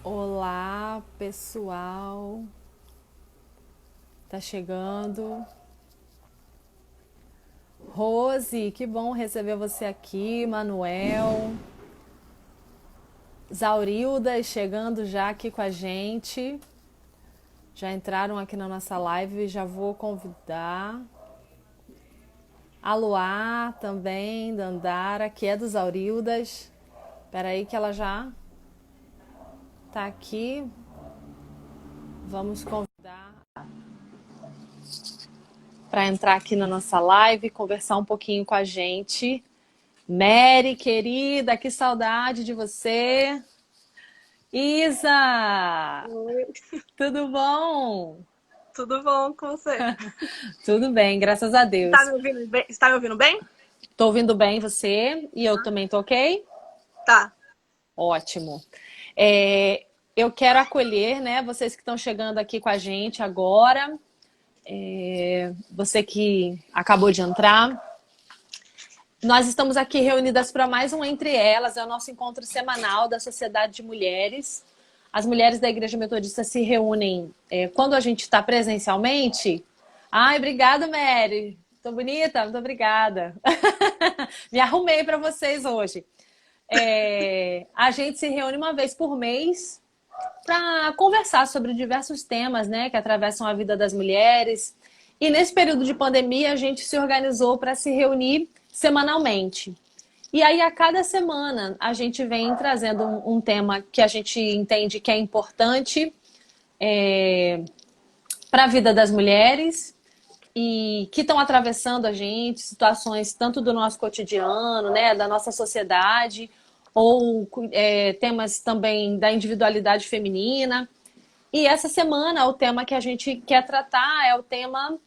Olá, pessoal. Tá chegando. Rose, que bom receber você aqui. Manuel, Zaurilda chegando já aqui com a gente. Já entraram aqui na nossa live e já vou convidar. A Luá também, Dandara, que é dos Aurildas. Espera aí que ela já tá aqui. Vamos convidar para entrar aqui na nossa live, conversar um pouquinho com a gente. Mary, querida, que saudade de você. Isa, Oi, tudo bom? tudo bom com você? Tudo bem, graças a Está Deus. me ouvindo bem? Está me ouvindo bem? Tô ouvindo bem você e eu também tô ok? Tá. Ótimo. Eu quero acolher, né, vocês que estão chegando aqui com a gente agora. Você que acabou de entrar. Nós estamos aqui reunidas para mais um Entre Elas, é o nosso encontro semanal da Sociedade de Mulheres. As mulheres da Igreja Metodista se reúnem quando a gente está presencialmente. Ai, obrigada, Mary. Tô bonita? Muito obrigada. Me arrumei para vocês hoje. A gente se reúne uma vez por mês para conversar sobre diversos temas, né, que atravessam a vida das mulheres. E nesse período de pandemia, a gente se organizou para se reunir semanalmente. E aí, a cada semana, a gente vem trazendo um tema que a gente entende que é importante para a vida das mulheres e que estão atravessando a gente, situações tanto do nosso cotidiano, né, da nossa sociedade, ou temas também da individualidade feminina. E essa semana, o tema que a gente quer tratar é o tema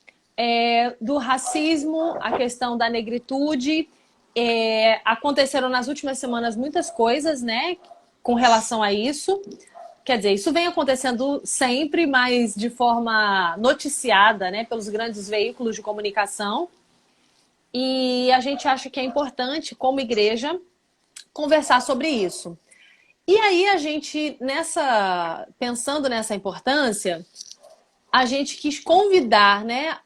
do racismo, a questão da negritude. Aconteceram nas últimas semanas muitas coisas, né, com relação a isso. Quer dizer, isso vem acontecendo sempre, mas de forma noticiada, né, pelos grandes veículos de comunicação. E a gente acha que é importante, como igreja, conversar sobre isso. E aí a gente, pensando nessa importância, a gente quis convidar, né,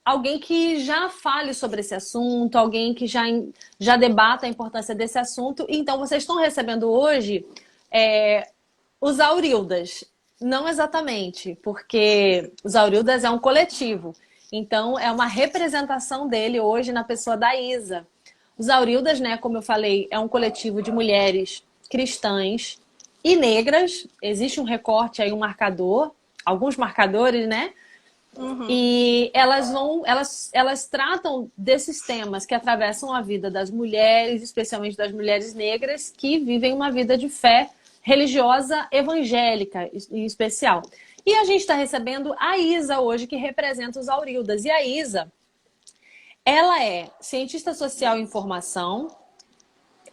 alguém que já fale sobre esse assunto, alguém que já debata a importância desse assunto. Então, vocês estão recebendo hoje os Aurildas. Não exatamente, porque os Aurildas é um coletivo. Então, é uma representação dele hoje na pessoa da Isa. Os Aurildas, né, como eu falei, é um coletivo de mulheres cristãs e negras. Existe um recorte aí, um marcador, alguns marcadores, né? Uhum. E elas tratam desses temas que atravessam a vida das mulheres, especialmente das mulheres negras, que vivem uma vida de fé religiosa evangélica, em especial. E a gente está recebendo a Isa hoje, que representa os Aurildas. E a Isa, ela é cientista social em formação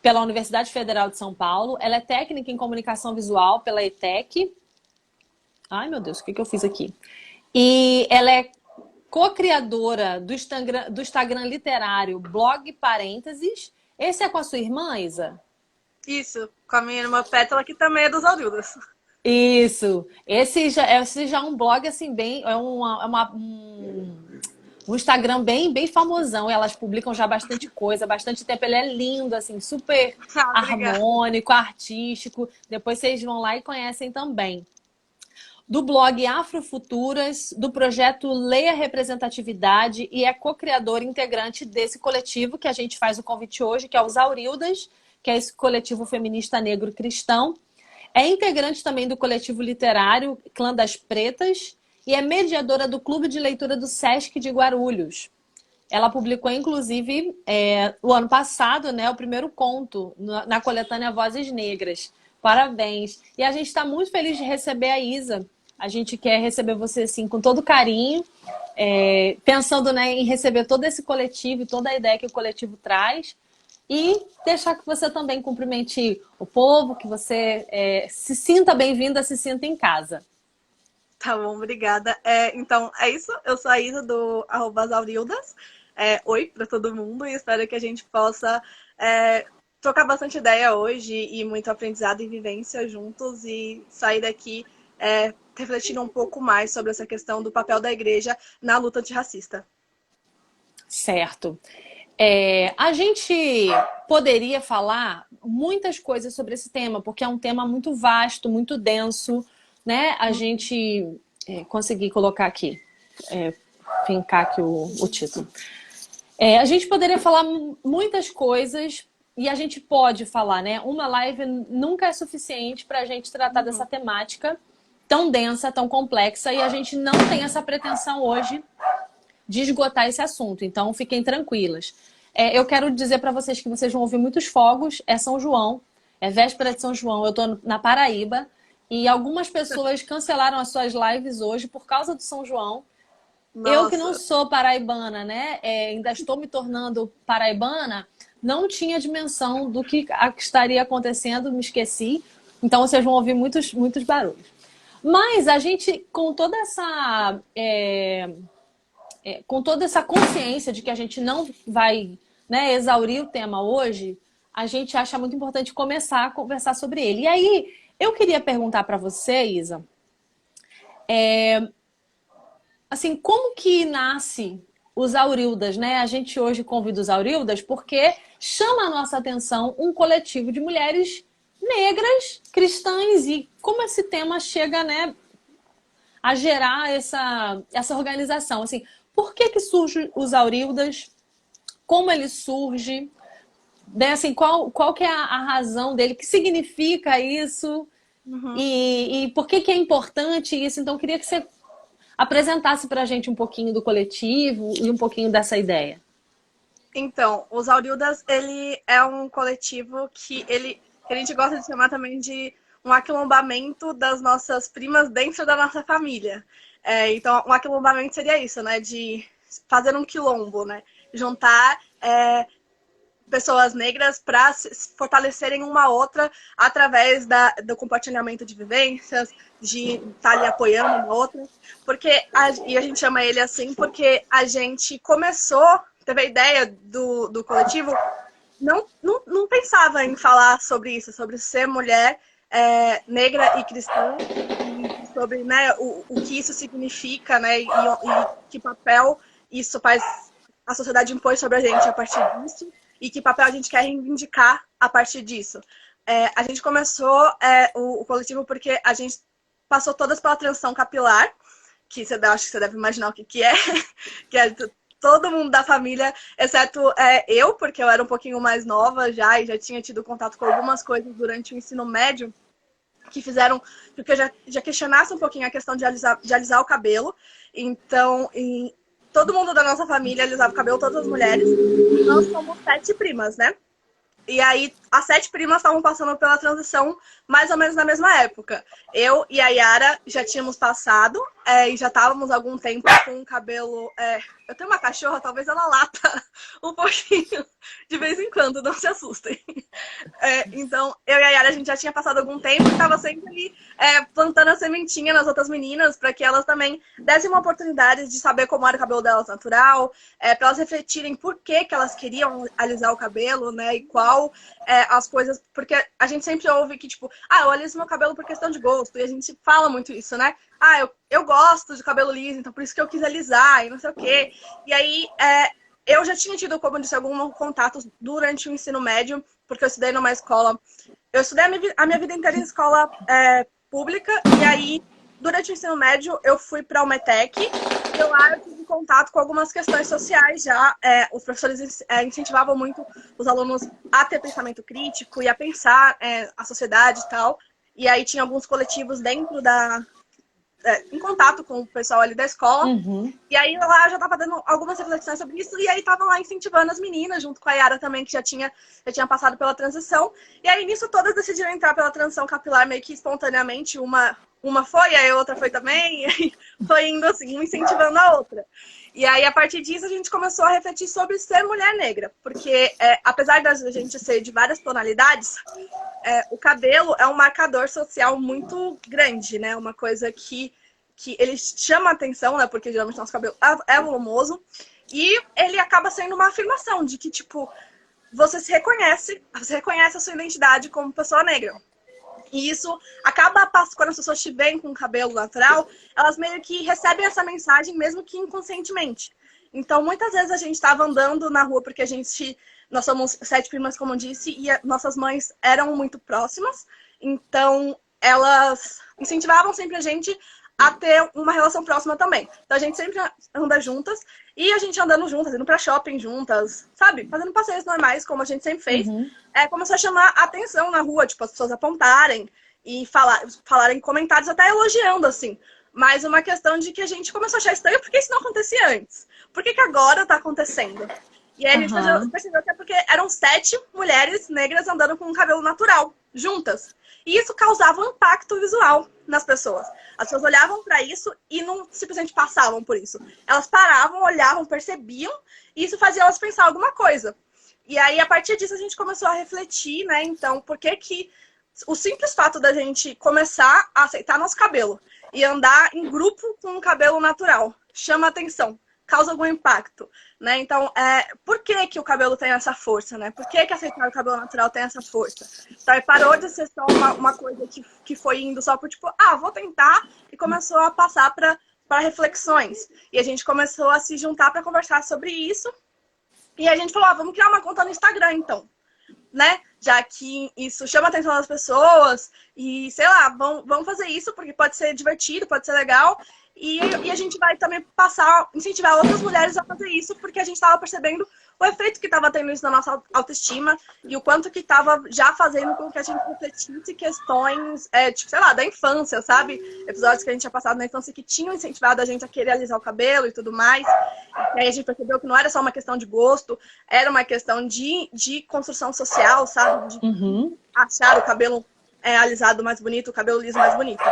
pela Universidade Federal de São Paulo. Ela é técnica em comunicação visual pela ETEC. Ai, meu Deus, o que eu fiz aqui? E ela é co-criadora do Instagram literário Blog Parênteses. Esse é com a sua irmã, Isa? Isso, com a minha irmã Pétala, que também é dos Aurildas. Isso. Esse já é um blog assim bem, um Instagram bem famosão. Elas publicam já bastante coisa, bastante tempo. Ele é lindo, assim, super Ah, obrigada. harmônico, artístico. Depois vocês vão lá e conhecem também. Do blog Afrofuturas, do projeto Leia Representatividade e é co-criador integrante desse coletivo que a gente faz o convite hoje, que é os Aurildas, que é esse coletivo feminista negro cristão. É integrante também do coletivo literário Clã das Pretas e é mediadora do Clube de Leitura do Sesc de Guarulhos. Ela publicou, inclusive, o ano passado, né, o primeiro conto na coletânea Vozes Negras. Parabéns! E a gente está muito feliz de receber a Isa. A gente quer receber você assim, com todo carinho, pensando, né, em receber todo esse coletivo e toda a ideia que o coletivo traz. E deixar que você também cumprimente o povo, que você se sinta bem-vinda, se sinta em casa. Tá bom, obrigada. Então, é isso. Eu sou a Isa do @Aurildas. Oi para todo mundo e espero que a gente possa trocar bastante ideia hoje e muito aprendizado e vivência juntos e sair daqui refletindo um pouco mais sobre essa questão do papel da igreja na luta antirracista. Certo. A gente poderia falar muitas coisas sobre esse tema, porque é um tema muito vasto, muito denso, né? A gente conseguir colocar aqui, fincar aqui o título. A gente poderia falar muitas coisas e a gente pode falar, né? Uma live nunca é suficiente para a gente tratar dessa temática tão densa, tão complexa, e a gente não tem essa pretensão hoje de esgotar esse assunto. Então, fiquem tranquilas. Eu quero dizer para vocês que vocês vão ouvir muitos fogos. É São João, é véspera de São João. Eu estou na Paraíba e algumas pessoas cancelaram as suas lives hoje por causa do São João. Nossa. Eu que não sou paraibana, né? Ainda estou me tornando paraibana, não tinha dimensão do que estaria acontecendo, me esqueci. Então, vocês vão ouvir muitos barulhos. Mas a gente, com toda essa consciência de que a gente não vai, né, exaurir o tema hoje, a gente acha muito importante começar a conversar sobre ele. E aí, eu queria perguntar para você, Isa, assim, como que nasce os Aurildas, né? A gente hoje convida os Aurildas porque chama a nossa atenção um coletivo de mulheres negras, cristãs, e como esse tema chega, né, a gerar essa organização. Assim, por que surge os Aurildas? Como ele surge? Né? Assim, qual que é a razão dele? O que significa isso? Uhum. E por que é importante isso? Então, eu queria que você apresentasse para a gente um pouquinho do coletivo e um pouquinho dessa ideia. Então, os Aurildas, ele é um coletivo que a gente gosta de chamar também de um aquilombamento das nossas primas dentro da nossa família. Então, um aquilombamento seria isso, né? De fazer um quilombo, né? Juntar pessoas negras para fortalecerem uma outra através do compartilhamento de vivências, de estar ali apoiando uma outra. E a gente chama ele assim porque a gente teve a ideia do coletivo, não pensava em falar sobre isso, sobre ser mulher negra e cristã, e sobre, né, o que isso significa, né, e que papel isso faz, a sociedade impõe sobre a gente a partir disso, e que papel a gente quer reivindicar a partir disso. A gente começou o coletivo porque a gente passou todas pela transição capilar, que acho que você deve imaginar o que é, que é todo mundo da família, exceto eu, porque eu era um pouquinho mais nova já e já tinha tido contato com algumas coisas durante o ensino médio que fizeram que eu já questionasse um pouquinho a questão de alisar o cabelo. Então, todo mundo da nossa família alisava o cabelo, todas as mulheres. E nós somos 7 primas, né? E aí, as 7 primas estavam passando pela transição mais ou menos na mesma época. Eu e a Yara já tínhamos passado e já estávamos há algum tempo com o cabelo... eu tenho uma cachorra, talvez ela lata um pouquinho de vez em quando, não se assustem. Então, eu e a Yara, a gente já tinha passado algum tempo e estava sempre ali plantando a sementinha nas outras meninas para que elas também dessem uma oportunidade de saber como era o cabelo delas natural, para elas refletirem por que elas queriam alisar o cabelo, né, e qual as coisas... Porque a gente sempre ouve que, tipo, eu aliso meu cabelo por questão de gosto, e a gente fala muito isso, né? Eu gosto de cabelo liso, então por isso que eu quis alisar, e não sei o quê. E aí, eu já tinha tido, como eu disse, alguns contatos durante o ensino médio, porque eu estudei numa escola... Eu estudei a minha vida inteira em escola pública, e aí, durante o ensino médio, eu fui para o METEC, e lá eu tive contato com algumas questões sociais já. Os professores incentivavam muito os alunos a ter pensamento crítico e a pensar a sociedade e tal. E aí tinha alguns coletivos dentro em contato com o pessoal ali da escola. Uhum. E aí lá eu já estava dando algumas reflexões sobre isso, e aí estavam lá incentivando as meninas, junto com a Yara também, que já tinha passado pela transição. E aí nisso todas decidiram entrar pela transição capilar meio que espontaneamente. Uma foi, aí a outra foi também, e aí foi indo assim, uma incentivando a outra. E aí, a partir disso, a gente começou a refletir sobre ser mulher negra. Porque, apesar da gente ser de várias tonalidades, o cabelo é um marcador social muito grande, né? Uma coisa que ele chama a atenção, né? Porque, geralmente, nosso cabelo é volumoso. E ele acaba sendo uma afirmação de que, tipo... você reconhece a sua identidade como pessoa negra. E isso acaba, quando as pessoas te veem com cabelo natural, elas meio que recebem essa mensagem, mesmo que inconscientemente. Então, muitas vezes a gente estava andando na rua porque nós somos 7 primas, como eu disse, e nossas mães eram muito próximas. Então, elas incentivavam sempre a gente a ter uma relação próxima também. Então, a gente sempre anda juntas, e a gente andando juntas, indo pra shopping juntas, sabe? Fazendo passeios normais, como a gente sempre fez. Uhum. Começou a chamar a atenção na rua, tipo, as pessoas apontarem e falarem comentários até elogiando, assim. Mas uma questão de que a gente começou a achar estranho porque isso não acontecia antes. Por que agora tá acontecendo? E aí a gente percebeu que é porque eram 7 mulheres negras andando com um cabelo natural, juntas. E isso causava um impacto visual nas pessoas. As pessoas olhavam para isso e não simplesmente passavam por isso. Elas paravam, olhavam, percebiam, e isso fazia elas pensar alguma coisa. E aí, a partir disso, a gente começou a refletir, né? Então, por que que o simples fato da gente começar a aceitar nosso cabelo e andar em grupo com um cabelo natural chama atenção, causa algum impacto, né? Então, por que que o cabelo tem essa força, né? Por que que aceitar o cabelo natural tem essa força? Então, aí parou de ser só uma coisa que foi indo só por tipo, vou tentar, e começou a passar para reflexões. E a gente começou a se juntar para conversar sobre isso. E a gente falou, vamos criar uma conta no Instagram, então, né? Já que isso chama a atenção das pessoas e, sei lá, vamos fazer isso porque pode ser divertido, pode ser legal. E a gente vai também incentivar outras mulheres a fazer isso, porque a gente estava percebendo o efeito que estava tendo isso na nossa autoestima e o quanto que estava já fazendo com que a gente refletisse questões, tipo, sei lá, da infância, sabe? Episódios que a gente tinha passado na infância que tinham incentivado a gente a querer alisar o cabelo e tudo mais. E aí a gente percebeu que não era só uma questão de gosto, era uma questão de construção social, sabe? De achar o cabelo alisado mais bonito, o cabelo liso mais bonito.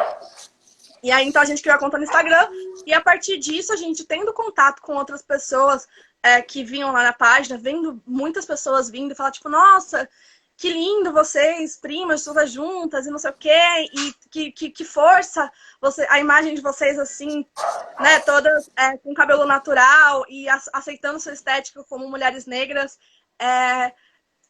E aí, então, a gente criou a conta no Instagram e, a partir disso, a gente tendo contato com outras pessoas que vinham lá na página, vendo muitas pessoas vindo e falar, tipo, nossa, que lindo vocês, primas, todas juntas e não sei o quê, e que força a imagem de vocês, assim, né, todas com cabelo natural e aceitando sua estética como mulheres negras,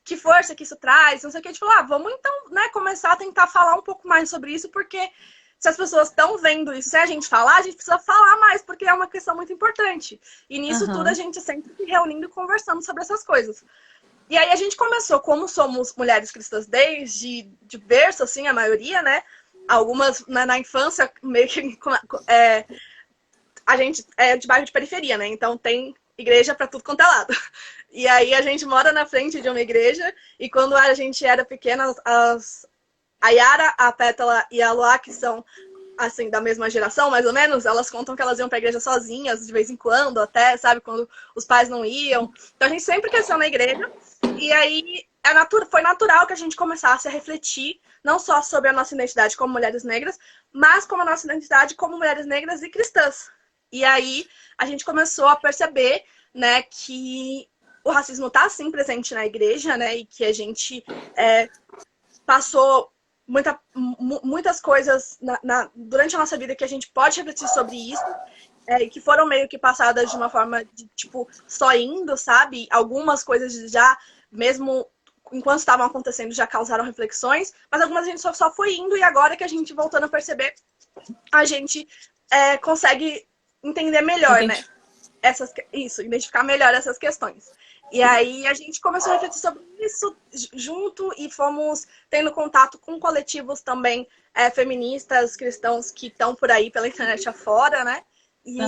que força que isso traz, não sei o que. A gente falou, vamos então, né, começar a tentar falar um pouco mais sobre isso, porque se as pessoas estão vendo isso, se a gente falar, a gente precisa falar mais, porque é uma questão muito importante. E nisso tudo a gente sempre se reunindo e conversando sobre essas coisas. E aí a gente começou, como somos mulheres cristãs desde de berço, assim, a maioria, né? Algumas na infância, meio que a gente é de bairro de periferia, né? Então tem igreja para tudo quanto é lado. E aí a gente mora na frente de uma igreja, e quando a gente era pequena, a Yara, a Pétala e a Luá, que são, assim, da mesma geração, mais ou menos, elas contam que elas iam pra igreja sozinhas, de vez em quando, até, sabe, quando os pais não iam. Então a gente sempre cresceu na igreja, e aí foi natural que a gente começasse a refletir, não só sobre a nossa identidade como mulheres negras, mas como a nossa identidade como mulheres negras e cristãs. E aí a gente começou a perceber, né, que o racismo tá, sim, presente na igreja, né, e que a gente passou muitas coisas durante a nossa vida que a gente pode refletir sobre isso, que foram meio que passadas de uma forma de, tipo, só indo, sabe? Algumas coisas já, mesmo enquanto estavam acontecendo, já causaram reflexões, mas algumas a gente só foi indo, e agora que a gente voltando a perceber, a gente consegue entender melhor, né? Identificar melhor essas questões. E aí a gente começou a refletir sobre isso junto e fomos tendo contato com coletivos também feministas, cristãos que estão por aí pela internet afora, né? E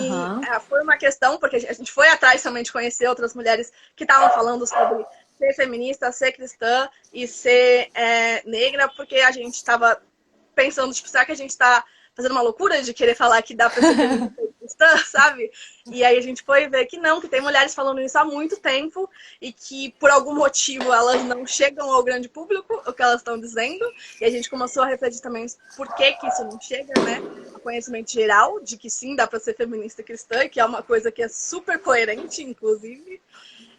foi uma questão, porque a gente foi atrás também de conhecer outras mulheres que estavam falando sobre ser feminista, ser cristã e ser negra, porque a gente estava pensando, tipo, será que a gente está fazendo uma loucura de querer falar que dá pra ser feminista e cristã, sabe? E aí a gente foi ver que não, que tem mulheres falando isso há muito tempo e que por algum motivo elas não chegam ao grande público, o que elas estão dizendo. E a gente começou a refletir também por que isso não chega, né? O conhecimento geral de que sim, dá pra ser feminista e cristã, que é uma coisa que é super coerente, inclusive.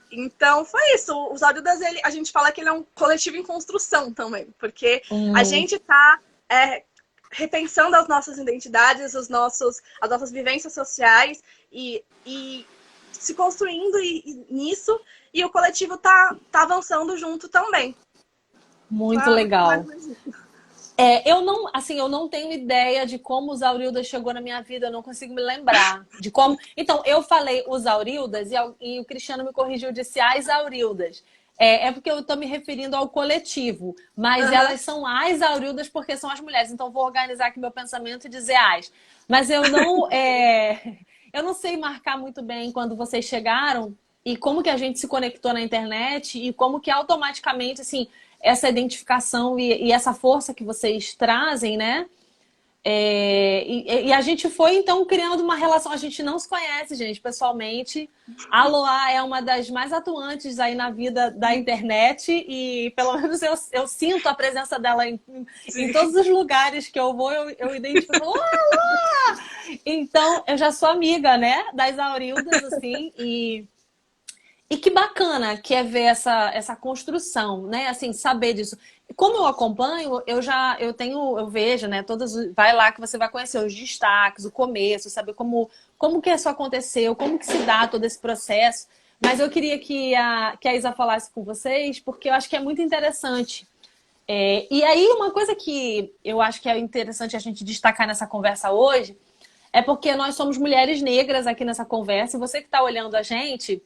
Então, foi isso. Os Aurildas, a gente fala que ele é um coletivo em construção também, porque a gente tá repensando as nossas identidades, as nossas vivências sociais e se construindo nisso, e o coletivo tá avançando junto também. Muito legal. Eu não, assim, eu não tenho ideia de como os Aurildas chegou na minha vida, eu não consigo me lembrar de como. Então, eu falei os Aurildas e o Cristiano me corrigiu, disse as Aurildas. É porque eu estou me referindo ao coletivo, mas elas são as Aurildas porque são as mulheres. Então, vou organizar aqui meu pensamento e dizer as. Mas eu não sei marcar muito bem quando vocês chegaram e como que a gente se conectou na internet e como que automaticamente, assim, essa identificação e essa força que vocês trazem, né? E a gente foi, então, criando uma relação. A gente não se conhece, gente, pessoalmente. A Loa é uma das mais atuantes aí na vida da internet e, pelo menos, eu sinto a presença dela em todos os lugares que eu vou, eu identifico. Loa! Então, eu já sou amiga, né? Das Aurildas, assim, e que bacana que é ver essa construção, né? Assim, saber disso. Como eu acompanho, eu vejo, né? Vai lá que você vai conhecer os destaques, o começo, saber como que isso aconteceu, como que se dá todo esse processo. Mas eu queria que a Isa falasse com vocês, porque eu acho que é muito interessante. E aí, uma coisa que eu acho que é interessante a gente destacar nessa conversa hoje é porque nós somos mulheres negras aqui nessa conversa, e você que está olhando a gente,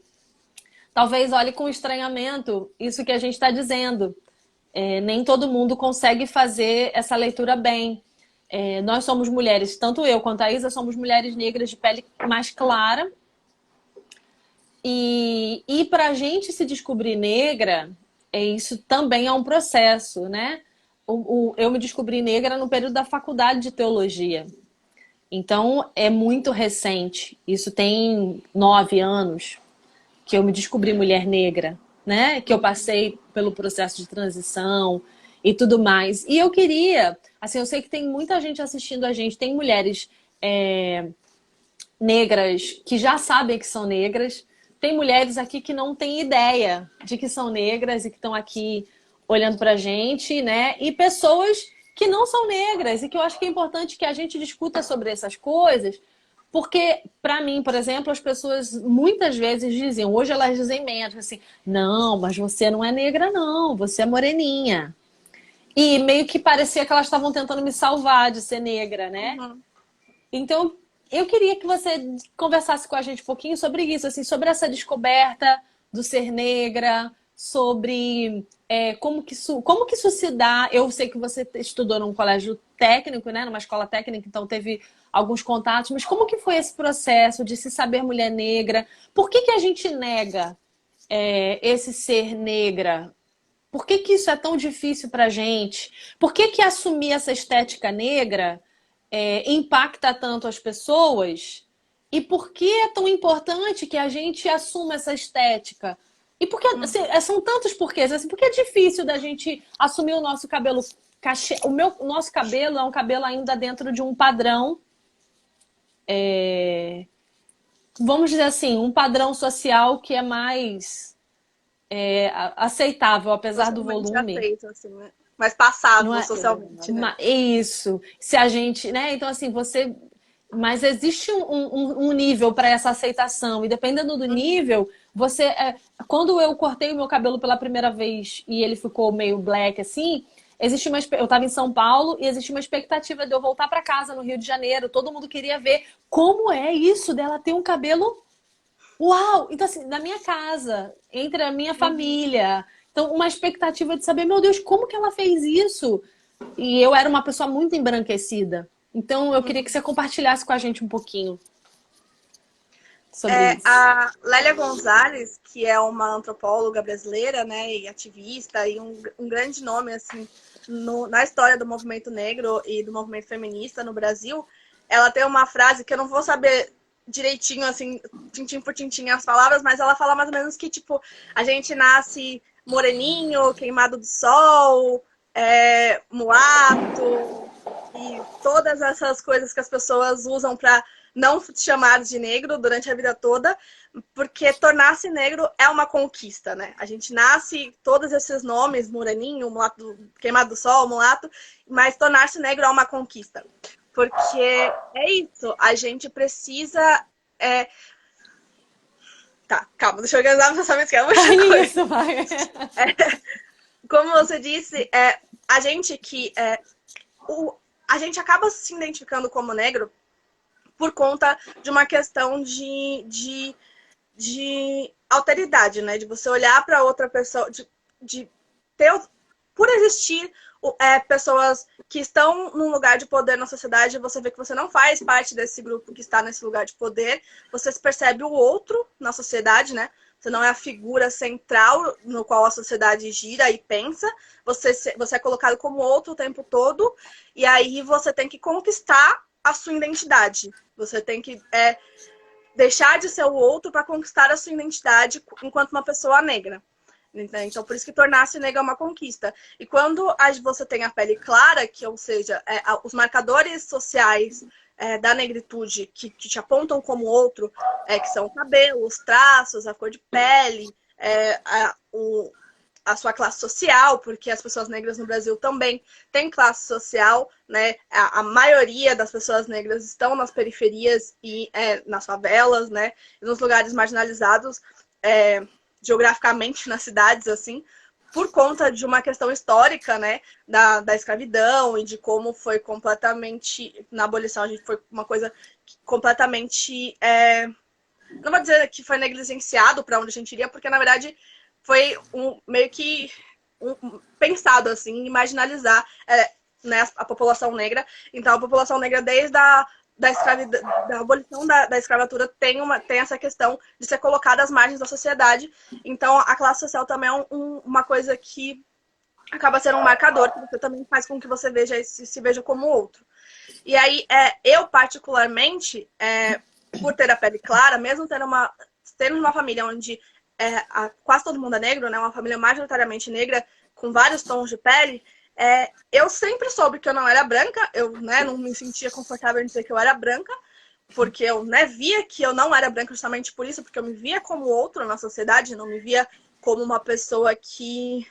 talvez olhe com estranhamento isso que a gente está dizendo. Nem todo mundo consegue fazer essa leitura bem. Nós somos mulheres, tanto eu quanto a Isa, somos mulheres negras de pele mais clara. E para a gente se descobrir negra, isso também é um processo, né? Eu me descobri negra no período da faculdade de teologia. Então, é muito recente. Isso tem 9 anos que eu me descobri mulher negra, né? Que eu passei pelo processo de transição e tudo mais. E eu queria, assim, eu sei que tem muita gente assistindo a gente, tem mulheres negras que já sabem que são negras, tem mulheres aqui que não têm ideia de que são negras e que estão aqui olhando pra gente, né? E pessoas que não são negras e que eu acho que é importante que a gente discuta sobre essas coisas. Porque, para mim, por exemplo, as pessoas muitas vezes diziam, hoje elas dizem menos, assim, não, mas você não é negra, não, você é moreninha. E meio que parecia que elas estavam tentando me salvar de ser negra, né? Então, eu queria que você conversasse com a gente um pouquinho sobre isso, assim, sobre essa descoberta do ser negra, sobre como que isso se dá. Eu sei que você estudou num colégio técnico, né? Numa escola técnica, então teve alguns contatos, mas como que foi esse processo de se saber mulher negra? Por que a gente nega esse ser negra? Por que isso é tão difícil pra gente? Por que assumir essa estética negra impacta tanto as pessoas? E por que é tão importante que a gente assuma essa estética? E porque assim, são tantos porquês. Assim, porque é difícil da gente assumir o nosso cabelo cachê. Nosso cabelo é um cabelo ainda dentro de um padrão. Vamos dizer assim, um padrão social que é mais aceitável, apesar do volume. Aceito, assim, né? Mais passável socialmente, É, né? isso. Se a gente, né? Então, assim, você. Mas existe um nível para essa aceitação. E dependendo do nível, você. Quando eu cortei o meu cabelo pela primeira vez e ele ficou meio black assim, eu estava em São Paulo e existia uma expectativa de eu voltar para casa no Rio de Janeiro. Todo mundo queria ver como é isso dela ter um cabelo. Uau! Então, assim, na minha casa, entre a minha família. Então, uma expectativa de saber, meu Deus, como que ela fez isso? E eu era uma pessoa muito embranquecida. Então, eu queria que você compartilhasse com a gente um pouquinho sobre isso. A Lélia Gonzalez, que é uma antropóloga brasileira, né, e ativista, e um grande nome, assim, na história do movimento negro e do movimento feminista no Brasil, ela tem uma frase que eu não vou saber direitinho, assim, tintim por tintim as palavras, mas ela fala mais ou menos que, tipo, a gente nasce moreninho, queimado do sol, mulato, e todas essas coisas que as pessoas usam para não chamar de negro durante a vida toda, porque tornar-se negro é uma conquista, né? A gente nasce, todos esses nomes, moreninho, mulato, queimado do sol, mulato, mas tornar-se negro é uma conquista. Porque é isso, a gente precisa Tá, calma, deixa eu organizar meus pensamentos, que é muita coisa. Isso, vai. Como você disse, a gente a gente acaba se identificando como negro por conta de uma questão de alteridade, né? De você olhar para outra pessoa, de ter, por existir pessoas que estão num lugar de poder na sociedade, você vê que você não faz parte desse grupo que está nesse lugar de poder, você percebe o outro na sociedade, né? Você não é a figura central no qual a sociedade gira e pensa, você é colocado como outro o tempo todo, e aí você tem que conquistar a sua identidade. Você tem que deixar de ser o outro para conquistar a sua identidade enquanto uma pessoa negra. Então, por isso que tornar-se negra é uma conquista. E quando você tem a pele clara, que, ou seja, os marcadores sociais da negritude que te apontam como outro, que são o cabelo, os traços, a cor de pele, a sua classe social, porque as pessoas negras no Brasil também têm classe social, né? A maioria das pessoas negras estão nas periferias e nas favelas, né? E nos lugares marginalizados, geograficamente nas cidades, assim, por conta de uma questão histórica, né? Da escravidão e de como foi completamente... Na abolição, a gente foi uma coisa completamente... não vou dizer que foi negligenciado para onde a gente iria, porque, na verdade, foi meio que pensado, assim, em marginalizar né, a população negra. Então, a população negra, desde da abolição da escravatura, tem essa questão de ser colocada às margens da sociedade. Então, a classe social também é uma coisa que acaba sendo um marcador, que você também faz com que você se veja como outro. E aí, eu particularmente, por ter a pele clara, mesmo tendo uma família onde quase todo mundo é negro, né? Uma família majoritariamente negra, com vários tons de pele, eu sempre soube que eu não era branca, eu não me sentia confortável em dizer que eu era branca, porque eu via que eu não era branca justamente por isso, porque eu me via como outro na sociedade, não me via como uma pessoa que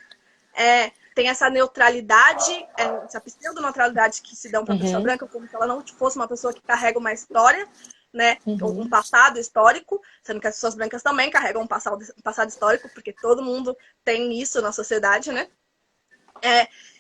tem essa neutralidade, essa pseudo-neutralidade que se dão para a pessoa branca, como se ela não fosse uma pessoa que carrega uma história, né? Um passado histórico, sendo que as pessoas brancas também carregam um passado histórico, porque todo mundo tem isso na sociedade, né?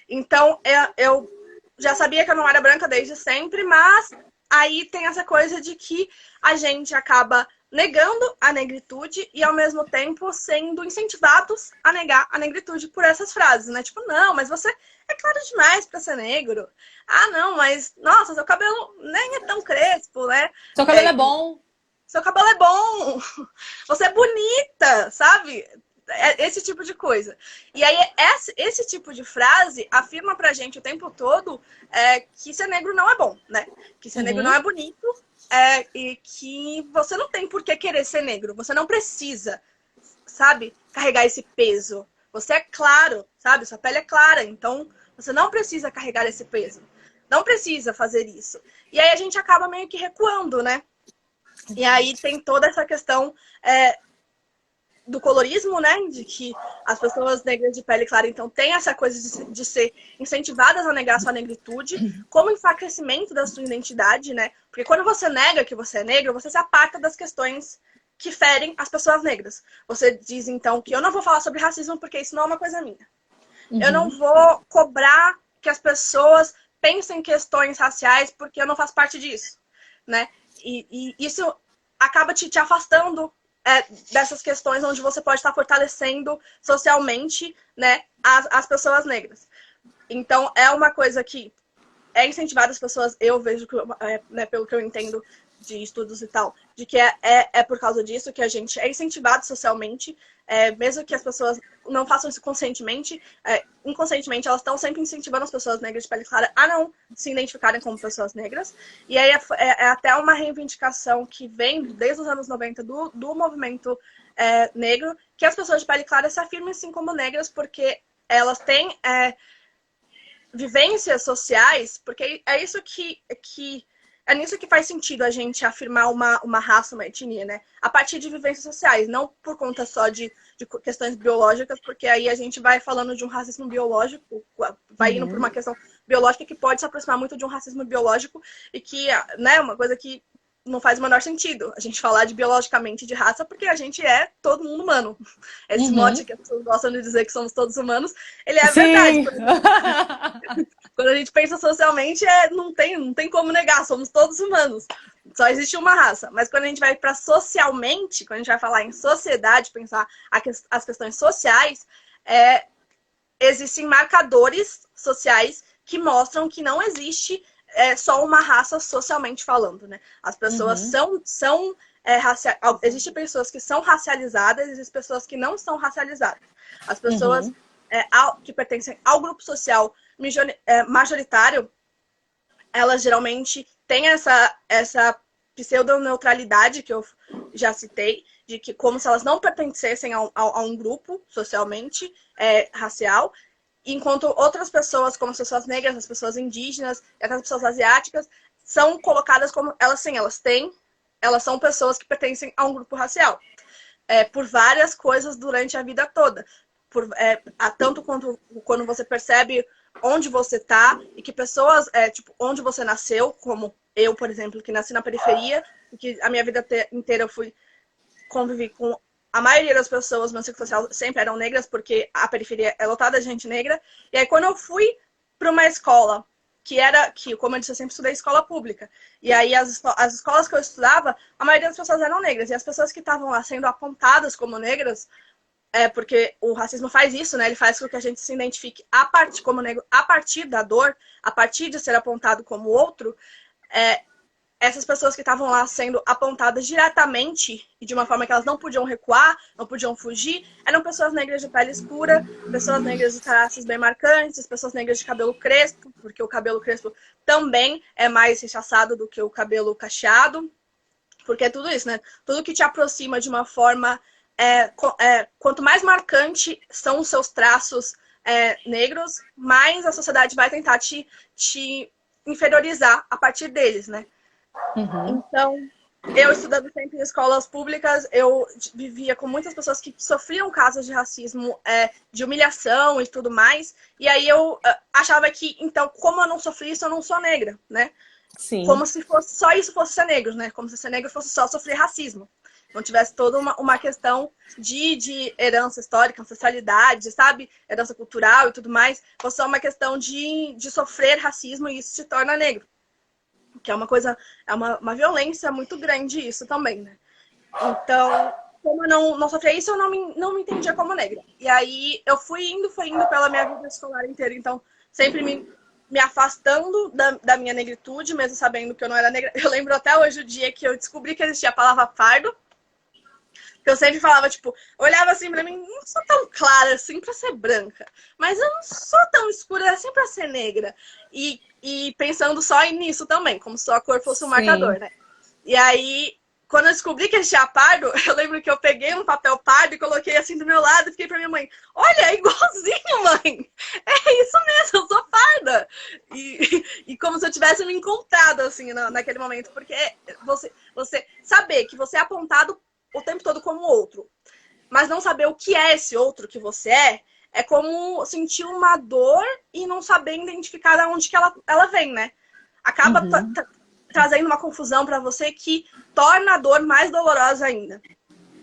Então, eu já sabia que eu não era branca desde sempre, mas aí tem essa coisa de que a gente acaba negando a negritude e, ao mesmo tempo, sendo incentivados a negar a negritude por essas frases, né? Tipo, não, mas você é claro demais pra ser negro. Ah, não, mas, nossa, seu cabelo nem é tão crespo, né? Seu cabelo é bom. Seu cabelo é bom. Você é bonita, sabe? Esse tipo de coisa. E aí, esse tipo de frase afirma pra gente o tempo todo que ser negro não é bom, né? Que ser negro não é bonito e que você não tem por que querer ser negro. Você não precisa, sabe, carregar esse peso. Você é claro, sabe? Sua pele é clara, então você não precisa carregar esse peso. Não precisa fazer isso. E aí a gente acaba meio que recuando, né? E aí tem toda essa questão do colorismo, né? De que as pessoas negras de pele clara, então, têm essa coisa de ser incentivadas a negar sua negritude, como enfraquecimento da sua identidade, né? Porque quando você nega que você é negro, você se aparta das questões que ferem as pessoas negras. Você diz, então, que eu não vou falar sobre racismo porque isso não é uma coisa minha. Eu não vou cobrar que as pessoas pensem em questões raciais porque eu não faço parte disso, né? E isso acaba te afastando dessas questões onde você pode estar fortalecendo socialmente, né, as pessoas negras. Então, é uma coisa que é incentivada as pessoas, eu vejo, né, pelo que eu entendo de estudos e tal, de que é por causa disso que a gente é incentivado socialmente, mesmo que as pessoas não façam isso conscientemente, inconscientemente elas estão sempre incentivando as pessoas negras de pele clara a não se identificarem como pessoas negras. E aí é até uma reivindicação que vem desde os anos 90 do movimento negro, que as pessoas de pele clara se afirmem sim como negras, porque elas têm vivências sociais, porque é isso é nisso que faz sentido a gente afirmar uma raça, uma etnia, né? A partir de vivências sociais, não por conta só de questões biológicas, porque aí a gente vai falando de um racismo biológico, vai indo por uma questão biológica que pode se aproximar muito de um racismo biológico e que, né, uma coisa que não faz o menor sentido a gente falar de biologicamente de raça, porque a gente é todo mundo humano. Esse mote que as pessoas gostam de dizer que somos todos humanos, ele é verdade. Sim. Quando a gente pensa socialmente, não tem como negar, somos todos humanos. Só existe uma raça. Mas quando a gente vai para socialmente, quando a gente vai falar em sociedade, pensar as questões sociais, existem marcadores sociais que mostram que não existe só uma raça socialmente falando, né? As pessoas são existem pessoas que são racializadas, existem pessoas que não são racializadas. As pessoas que pertencem ao grupo social majoritário, elas geralmente têm essa pseudoneutralidade que eu já citei, de que como se elas não pertencessem a um grupo socialmente racial, enquanto outras pessoas, como as pessoas negras, as pessoas indígenas e até as pessoas asiáticas, são colocadas como elas sim, elas são pessoas que pertencem a um grupo racial. Por várias coisas durante a vida toda. Tanto quando você percebe onde você está e que pessoas, tipo, onde você nasceu, como eu, por exemplo, que nasci na periferia, e que a minha vida inteira eu convivi com a maioria das pessoas no meu ciclo social sempre eram negras, porque a periferia é lotada de gente negra. E aí, quando eu fui para uma escola, como eu disse, eu sempre estudei escola pública. E aí, as escolas que eu estudava, a maioria das pessoas eram negras. E as pessoas que estavam lá sendo apontadas como negras, porque o racismo faz isso, né? Ele faz com que a gente se identifique como negro a partir da dor, a partir de ser apontado como outro. Essas pessoas que estavam lá sendo apontadas diretamente e de uma forma que elas não podiam recuar, não podiam fugir, eram pessoas negras de pele escura, pessoas negras de traços bem marcantes, pessoas negras de cabelo crespo, porque o cabelo crespo também é mais rechaçado do que o cabelo cacheado, porque é tudo isso, né? Tudo que te aproxima de uma forma... quanto mais marcante são os seus traços negros, mais a sociedade vai tentar te inferiorizar a partir deles, né? Então, eu estudando sempre em escolas públicas, eu vivia com muitas pessoas que sofriam casos de racismo, de humilhação e tudo mais. E aí eu achava que, então, como eu não sofri isso, eu não sou negra, né? Sim. Como se só isso fosse ser negro, né? Como se ser negro fosse só sofrer racismo. Não tivesse toda uma questão de herança histórica, ancestralidade, sabe? Herança cultural e tudo mais. Fosse só uma questão de sofrer racismo e isso te torna negro. Que é uma coisa, uma violência muito grande isso também, né? Então, como eu não sofria isso, eu não me entendia como negra. E aí eu fui indo pela minha vida escolar inteira. Então, sempre me afastando da minha negritude, mesmo sabendo que eu não era negra. Eu lembro até hoje o dia que eu descobri que existia a palavra pardo. Que eu sempre falava, tipo, olhava assim pra mim, não sou tão clara assim pra ser branca. Mas eu não sou tão escura assim pra ser negra. E pensando só nisso também, como se só a cor fosse um marcador, né? E aí, quando eu descobri que existia pardo, eu lembro que eu peguei um papel pardo e coloquei assim do meu lado e fiquei pra minha mãe, olha, é igualzinho, mãe! É isso mesmo, eu sou parda! E como se eu tivesse me encontrado, assim, naquele momento. Porque você saber que você é apontado o tempo todo como outro, mas não saber o que é esse outro que você é como sentir uma dor e não saber identificar de onde que ela vem, né? Acaba trazendo uma confusão para você que torna a dor mais dolorosa ainda.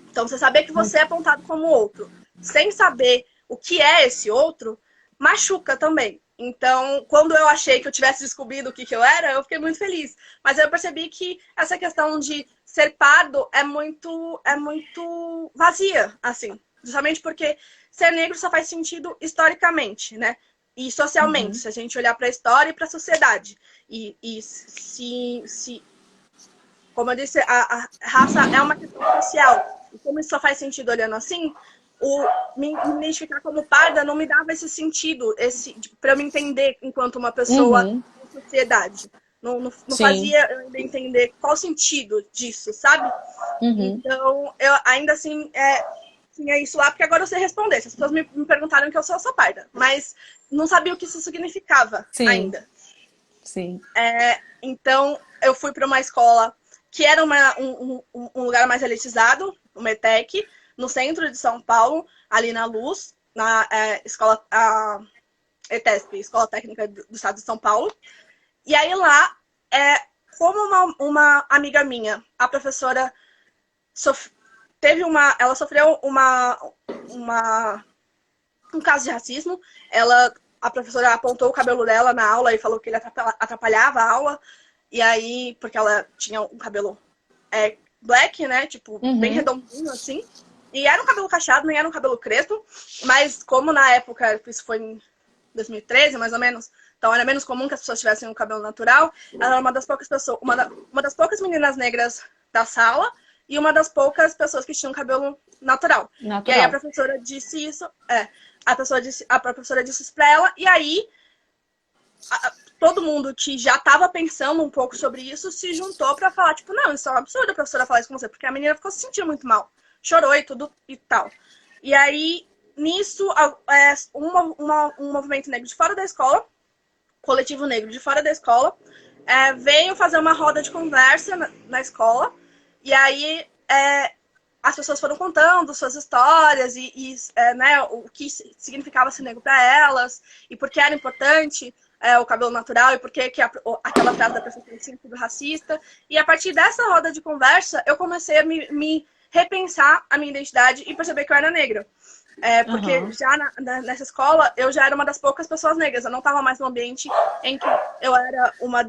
Então, você saber que você é apontado como outro, sem saber o que é esse outro, machuca também. Então, quando eu achei que eu tivesse descobrido o que eu era, eu fiquei muito feliz. Mas eu percebi que essa questão de ser pardo é muito vazia, assim. Justamente porque ser negro só faz sentido historicamente, né? E socialmente, se a gente olhar para a história e para a sociedade. E se, como eu disse, a raça é uma questão social. E como isso só faz sentido olhando assim, me identificar como parda não me dava esse sentido, para eu me entender enquanto uma pessoa da sociedade. Não fazia eu entender qual o sentido disso, sabe? Então, eu ainda assim tinha isso lá, porque agora eu sei responder. Se as pessoas me perguntaram que eu sou parda, mas não sabia o que isso significava ainda. Sim. Então, eu fui para uma escola que era um lugar mais elitizado, o METEC, no centro de São Paulo, ali na Luz, na escola ETESP, Escola Técnica do Estado de São Paulo. E aí lá como uma amiga minha, a professora ela sofreu um caso de racismo. A professora apontou o cabelo dela na aula e falou que ele atrapalhava a aula. E aí, porque ela tinha um cabelo black, né? Tipo, bem redondinho, assim. E era um cabelo cacheado, nem era um cabelo crespo. Mas como na época, isso foi em 2013, mais ou menos, então era menos comum que as pessoas tivessem um cabelo natural, ela era uma das poucas pessoas, uma das poucas meninas negras da sala e uma das poucas pessoas que tinham cabelo natural. E aí a professora disse isso, a professora disse isso pra ela, e aí todo mundo que já estava pensando um pouco sobre isso se juntou pra falar, tipo, não, isso é um absurdo a professora falar isso com você, porque a menina ficou se sentindo muito mal, chorou e tudo e tal. E aí, nisso, um movimento negro de fora da escola, coletivo negro de fora da escola, veio fazer uma roda de conversa na escola, e aí as pessoas foram contando suas histórias né, o que significava ser negro para elas, e por que era importante o cabelo natural, e por que aquela frase da professora tinha sido racista. E a partir dessa roda de conversa, eu comecei a me repensar a minha identidade e perceber que eu era negra. Porque já nessa escola, eu já era uma das poucas pessoas negras. Eu não estava mais num ambiente em que eu era uma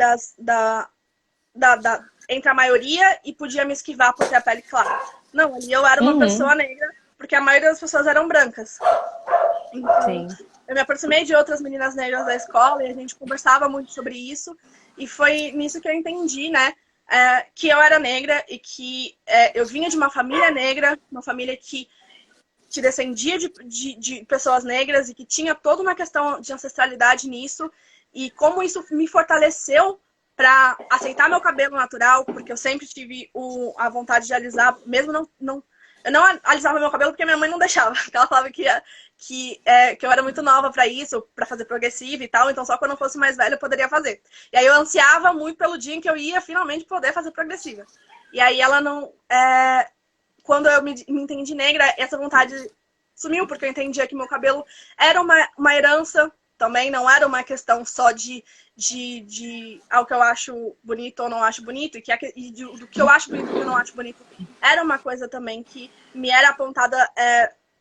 entre a maioria e podia me esquivar por ter a pele clara. Não, ali eu era uma pessoa negra, porque a maioria das pessoas eram brancas. Então, eu me aproximei de outras meninas negras da escola e a gente conversava muito sobre isso. E foi nisso que eu entendi, né? Que eu era negra e que eu vinha de uma família negra, uma família que descendia de pessoas negras e que tinha toda uma questão de ancestralidade nisso. E como isso me fortaleceu para aceitar meu cabelo natural, porque eu sempre tive a vontade de alisar, mesmo eu não alisava meu cabelo porque minha mãe não deixava. Ela falava que eu era muito nova para isso, para fazer progressiva e tal, então só quando eu fosse mais velha eu poderia fazer. E aí eu ansiava muito pelo dia em que eu ia finalmente poder fazer progressiva. E aí ela não... quando eu me entendi negra, essa vontade sumiu, porque eu entendia que meu cabelo era uma herança também, não era uma questão só de algo que eu acho bonito ou não acho bonito, e do que eu acho bonito e do que eu não acho bonito. Era uma coisa também que me era apontada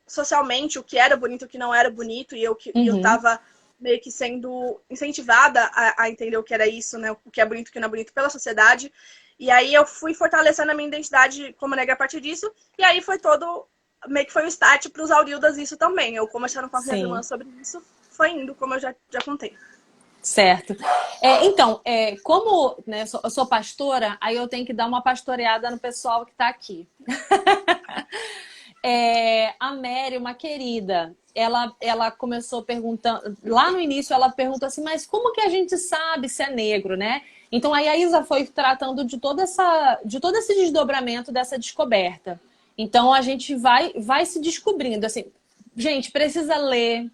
socialmente, o que era bonito e o que não era bonito, e eu estava meio que sendo incentivada a entender o que era isso, né? O que é bonito e o que não é bonito pela sociedade. E aí eu fui fortalecendo a minha identidade como negra a partir disso, e aí meio que foi o start para os Aurildas isso também. Eu conversando com as minhas irmãs sobre isso, foi indo, como eu já contei. Certo. Então, como né, eu sou pastora, aí eu tenho que dar uma pastoreada no pessoal que está aqui. A Mary, uma querida, ela começou perguntando, lá no início ela perguntou assim, mas como que a gente sabe se é negro, né? Então aí a Isa foi tratando de todo esse desdobramento dessa descoberta. Então a gente vai se descobrindo, assim, gente, precisa ler,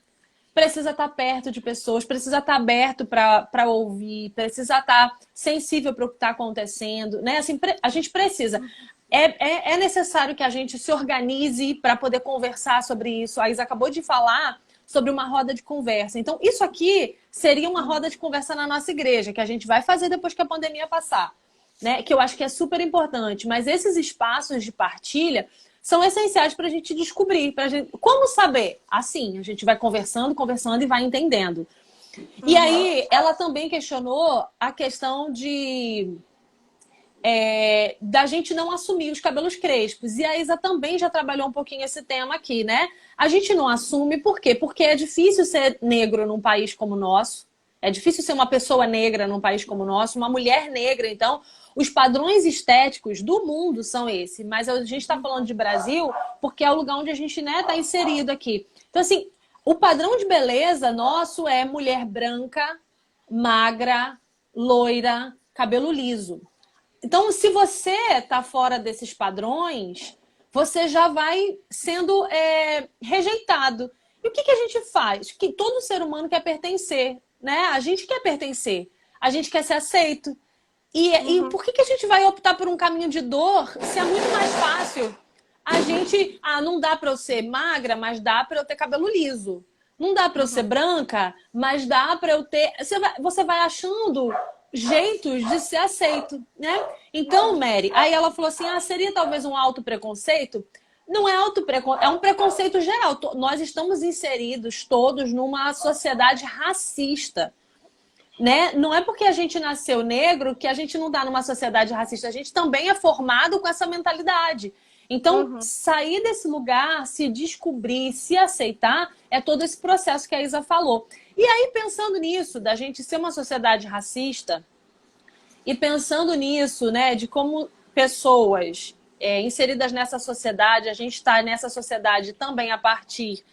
precisa estar perto de pessoas, precisa estar aberto para ouvir, precisa estar sensível para o que está acontecendo, né? Assim, a gente precisa. É necessário que a gente se organize para poder conversar sobre isso. A Isa acabou de falar sobre uma roda de conversa. Então, isso aqui seria uma roda de conversa na nossa igreja, que a gente vai fazer depois que a pandemia passar, né? Que eu acho que é super importante. Mas esses espaços de partilha são essenciais para a gente descobrir. Como saber? Assim, a gente vai conversando e vai entendendo. E aí, ela também questionou a questão da gente não assumir os cabelos crespos. E a Isa também já trabalhou um pouquinho esse tema aqui, né? A gente não assume, por quê? Porque é difícil ser negro num país como o nosso. É difícil ser uma pessoa negra num país como o nosso, uma mulher negra. Então, os padrões estéticos do mundo são esses. Mas a gente está falando de Brasil porque é o lugar onde a gente está inserido aqui. Então, assim, o padrão de beleza nosso é mulher branca, magra, loira, cabelo liso. Então, se você está fora desses padrões, você já vai sendo rejeitado. E o que a gente faz? Que todo ser humano quer pertencer, né? A gente quer pertencer, a gente quer ser aceito. E por que a gente vai optar por um caminho de dor se é muito mais fácil? A gente, não dá para eu ser magra, mas dá para eu ter cabelo liso. Não dá para eu ser branca, mas dá para eu ter... Você vai achando jeitos de ser aceito, né? Então, Mary, aí ela falou assim, seria talvez um autopreconceito? Não é autopreconceito, é um preconceito geral. Nós estamos inseridos todos numa sociedade racista, né? Não é porque a gente nasceu negro que a gente não está numa sociedade racista. A gente também é formado com essa mentalidade. Então, sair desse lugar, se descobrir, se aceitar, é todo esse processo que a Isa falou. E aí, pensando nisso, da gente ser uma sociedade racista, e pensando nisso, né, de como pessoas inseridas nessa sociedade, a gente está nessa sociedade também a partir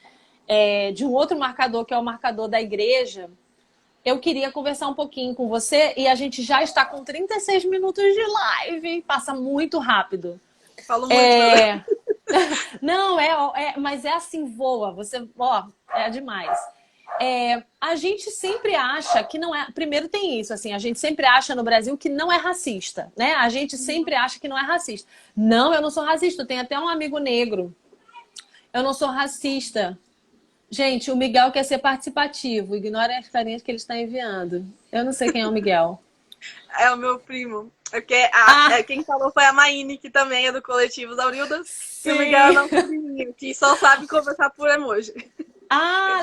de um outro marcador, que é o marcador da igreja, eu queria conversar um pouquinho com você e a gente já está com 36 minutos de live, passa muito rápido. Falo muito, né? Não, mas é assim, voa. Você, é demais. A gente sempre acha que não é. Primeiro tem isso, assim, a gente sempre acha no Brasil que não é racista, né? A gente sempre acha que não é racista. Não, eu não sou racista. Eu tenho até um amigo negro. Eu não sou racista. Gente, o Miguel quer ser participativo. Ignorem as carinhas que ele está enviando. Eu não sei quem é o Miguel. É o meu primo. Porque quem falou foi a Maine, que também é do coletivo Aurildas. Sim. E o Miguel é nosso priminho, que só sabe conversar por emoji.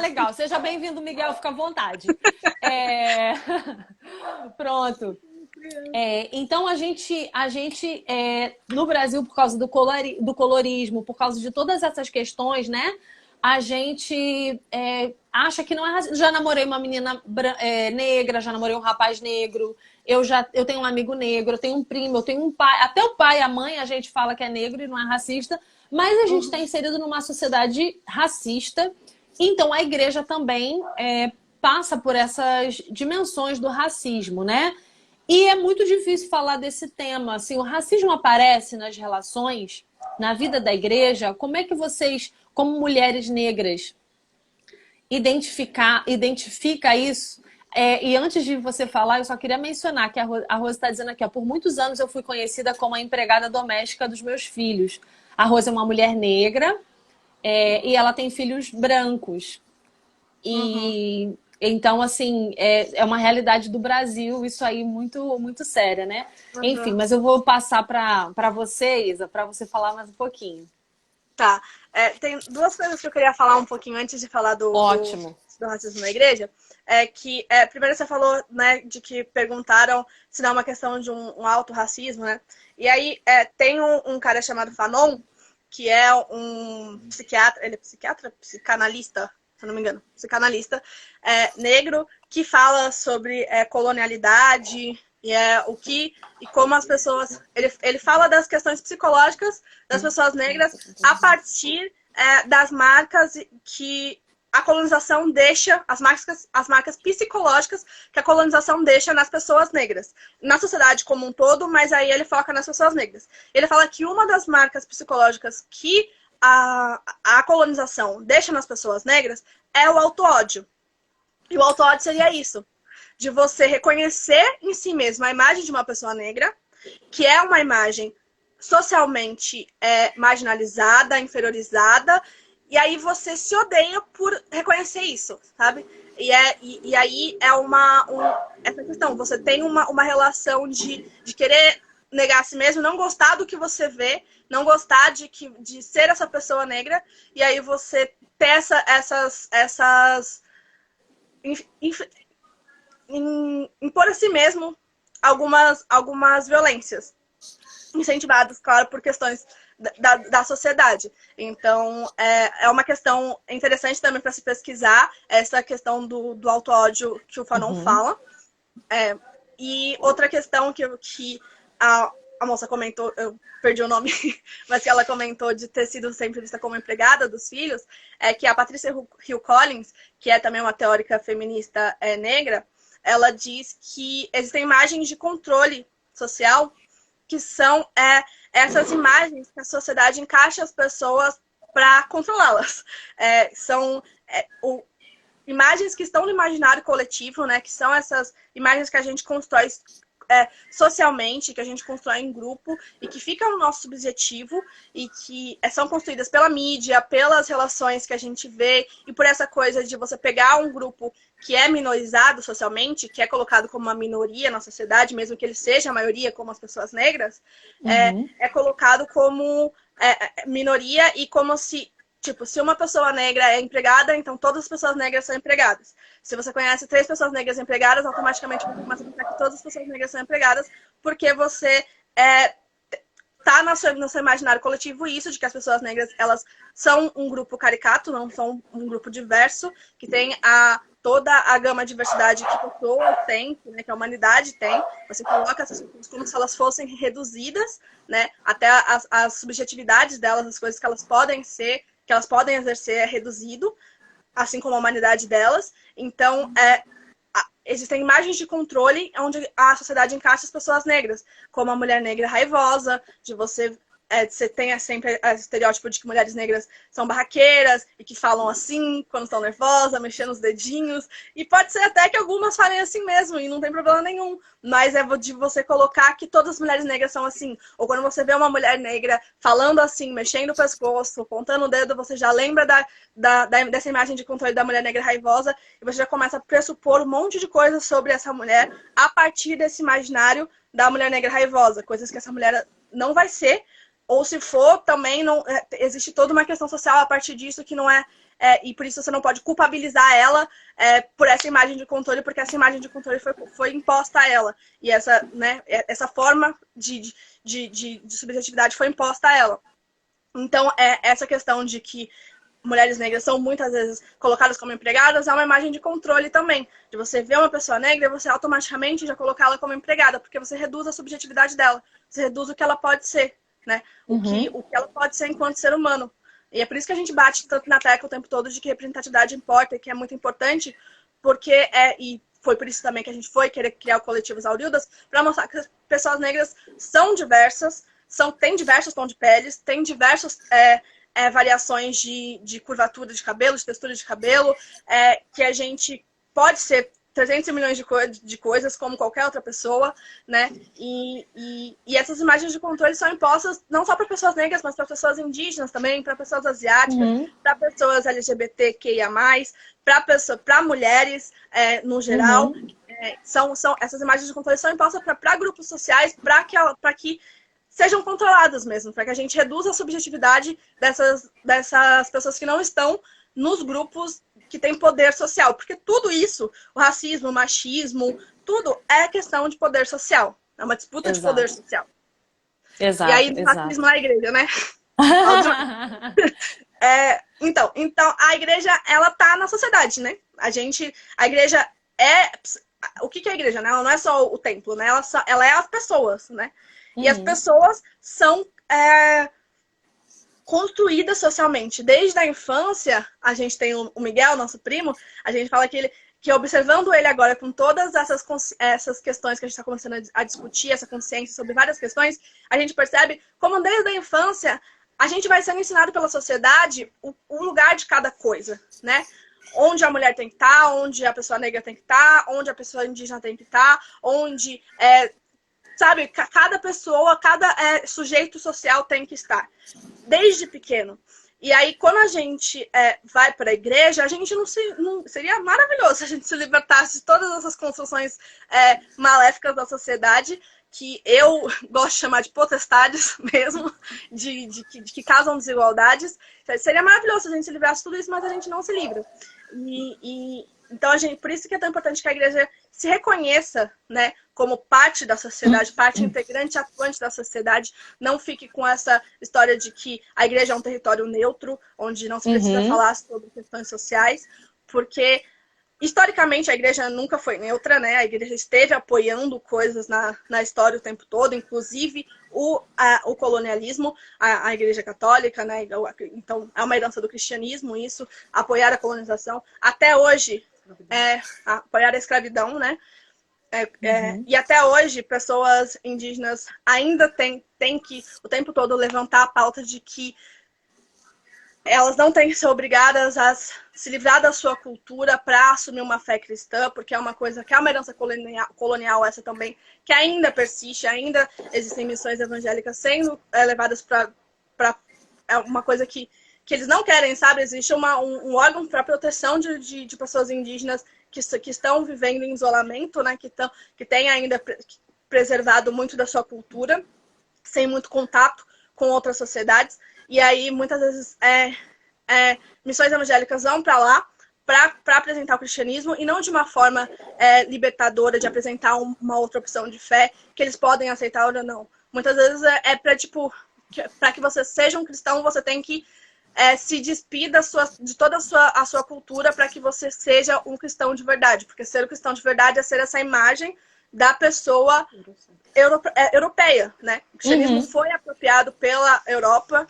Legal. Seja bem-vindo, Miguel. Fica à vontade. Pronto. Então, a gente no Brasil, por causa do colorismo, por causa de todas essas questões, né? A gente acha que não é racista. Já namorei uma menina negra, já namorei um rapaz negro. Eu tenho um amigo negro, eu tenho um primo, eu tenho um pai. Até o pai e a mãe a gente fala que é negro e não é racista. Mas a gente está inserido numa sociedade racista. Então, a igreja também passa por essas dimensões do racismo, né? E é muito difícil falar desse tema. Assim, o racismo aparece nas relações, na vida da igreja. Como é que vocês, como mulheres negras, identifica isso? E antes de você falar, eu só queria mencionar que a Rose está dizendo aqui, por muitos anos eu fui conhecida como a empregada doméstica dos meus filhos. A Rose é uma mulher negra e ela tem filhos brancos. E então, assim, é uma realidade do Brasil, isso aí muito, muito séria, né? Enfim, mas eu vou passar para você, Isa, para você falar mais um pouquinho. Tá. Tem duas coisas que eu queria falar um pouquinho antes de falar do racismo na igreja. Primeiro você falou, né, de que perguntaram se não é uma questão de um auto-racismo, né? E aí tem um cara chamado Fanon, que é um psiquiatra, ele é psicanalista, se eu não me engano, psicanalista negro, que fala sobre colonialidade e como as pessoas... Ele fala das questões psicológicas das pessoas negras a partir das marcas que a colonização deixa, as marcas psicológicas que a colonização deixa nas pessoas negras. Na sociedade como um todo, mas aí ele foca nas pessoas negras. Ele fala que uma das marcas psicológicas que a colonização deixa nas pessoas negras é o auto-ódio. E o auto-ódio seria isso, de você reconhecer em si mesmo a imagem de uma pessoa negra, que é uma imagem socialmente marginalizada, inferiorizada, e aí você se odeia por reconhecer isso, sabe? E aí essa questão, você tem uma relação de querer negar a si mesmo, não gostar do que você vê, não gostar de ser essa pessoa negra, e aí você ter impor a si mesmo algumas violências, incentivadas, claro, por questões da sociedade. Então, é uma questão interessante também para se pesquisar, essa questão do auto-ódio que o Fanon fala. E outra questão que a moça comentou, eu perdi o nome, mas que ela comentou de ter sido sempre vista como empregada dos filhos, é que a Patricia Hill Collins, que é também uma teórica feminista negra, ela diz que existem imagens de controle social que são essas imagens que a sociedade encaixa as pessoas para controlá-las. São imagens que estão no imaginário coletivo, né? Que são essas imagens que a gente constrói socialmente, que a gente constrói em grupo e que fica no nosso subjetivo e que são construídas pela mídia, pelas relações que a gente vê e por essa coisa de você pegar um grupo que é minorizado socialmente, que é colocado como uma minoria na sociedade, mesmo que ele seja a maioria, como as pessoas negras, é colocado como minoria e como se, tipo, se uma pessoa negra é empregada, então todas as pessoas negras são empregadas. Se você conhece 3 pessoas negras empregadas, automaticamente você começa a pensar que todas as pessoas negras são empregadas, porque você tá no seu imaginário coletivo isso, de que as pessoas negras, elas são um grupo caricato, não são um grupo diverso, que tem toda a gama de diversidade que pessoas têm, né, que a humanidade tem. Você coloca essas pessoas como se elas fossem reduzidas, né, até as subjetividades delas, as coisas que elas podem ser, que elas podem exercer é reduzido, assim como a humanidade delas. Então, existem imagens de controle onde a sociedade encaixa as pessoas negras, como a mulher negra raivosa, de você tem sempre o estereótipo de que mulheres negras são barraqueiras e que falam assim quando estão nervosas, mexendo os dedinhos. E pode ser até que algumas falem assim mesmo, e não tem problema nenhum. Mas é de você colocar que todas as mulheres negras são assim. Ou quando você vê uma mulher negra falando assim, mexendo o pescoço, apontando o dedo, você já lembra dessa imagem de controle da mulher negra raivosa e você já começa a pressupor um monte de coisas sobre essa mulher a partir desse imaginário da mulher negra raivosa. Coisas que essa mulher não vai ser, ou se for, também não existe toda uma questão social a partir disso que não e por isso você não pode culpabilizar ela por essa imagem de controle, porque essa imagem de controle foi imposta a ela. E essa forma de subjetividade foi imposta a ela. Então, essa questão de que mulheres negras são muitas vezes colocadas como empregadas é uma imagem de controle também. De você ver uma pessoa negra e você automaticamente já colocá-la como empregada, porque você reduz a subjetividade dela, você reduz o que ela pode ser. Né? O que ela pode ser enquanto ser humano. E é por isso que a gente bate tanto na tecla o tempo todo de que representatividade importa e que é muito importante, porque e foi por isso também que a gente foi querer criar o coletivo Aurildas, para mostrar que as pessoas negras são diversas, têm diversos tons de peles, têm diversas variações de curvatura de cabelo, de textura de cabelo, que a gente pode ser 300 milhões de coisas, como qualquer outra pessoa, né? E essas imagens de controle são impostas não só para pessoas negras, mas para pessoas indígenas também, para pessoas asiáticas, para pessoas LGBTQIA+, para mulheres no geral. Essas imagens de controle são impostas para grupos sociais, para que sejam controladas mesmo, para que a gente reduza a subjetividade dessas pessoas que não estão nos grupos que têm poder social. Porque tudo isso, o racismo, o machismo, tudo é questão de poder social. É uma disputa de poder social. Exato, e aí, o racismo na igreja, né? Então, a igreja, ela tá na sociedade, né? A igreja o que é a igreja, né? Ela não é só o templo, né? Ela é as pessoas, né? E as pessoas são construídas socialmente. Desde a infância, a gente tem o Miguel, nosso primo, a gente fala que observando ele agora com todas essas questões que a gente está começando a discutir, essa consciência sobre várias questões, a gente percebe como desde a infância a gente vai sendo ensinado pela sociedade o lugar de cada coisa, né? Onde a mulher tem que estar, onde a pessoa negra tem que estar, onde a pessoa indígena tem que estar, onde sabe, cada pessoa, cada sujeito social tem que estar, desde pequeno. E aí, quando a gente vai para a igreja, a gente seria maravilhoso se a gente se libertasse de todas essas construções maléficas da sociedade, que eu gosto de chamar de potestades mesmo, de que causam desigualdades. Seria maravilhoso se a gente se livrasse de tudo isso, mas a gente não se livra. Então, por isso que é tão importante que a igreja se reconheça, né, como parte da sociedade, parte integrante atuante da sociedade, não fique com essa história de que a igreja é um território neutro, onde não se precisa falar sobre questões sociais, porque historicamente a igreja nunca foi neutra, né? A igreja esteve apoiando coisas na história o tempo todo, inclusive o colonialismo, a igreja católica, né? Então é uma herança do cristianismo isso, apoiar a colonização. Até hoje, apoiar a escravidão, né? E até hoje, pessoas indígenas ainda têm que, o tempo todo, levantar a pauta de que elas não têm que ser obrigadas a se livrar da sua cultura para assumir uma fé cristã, porque é uma coisa que é uma herança colonial essa também, que ainda persiste, ainda existem missões evangélicas sendo levadas para é uma coisa que eles não querem, sabe? Existe um órgão para proteção de pessoas indígenas que estão vivendo em isolamento, né? Que tem ainda preservado muito da sua cultura, sem muito contato com outras sociedades. E aí, muitas vezes, missões evangélicas vão para lá para apresentar o cristianismo e não de uma forma libertadora, de apresentar uma outra opção de fé que eles podem aceitar ou não. Muitas vezes para que você seja um cristão, você tem que se despir de toda a sua cultura para que você seja um cristão de verdade. Porque ser um cristão de verdade é ser essa imagem da pessoa europeia, né? O cristianismo foi apropriado pela Europa.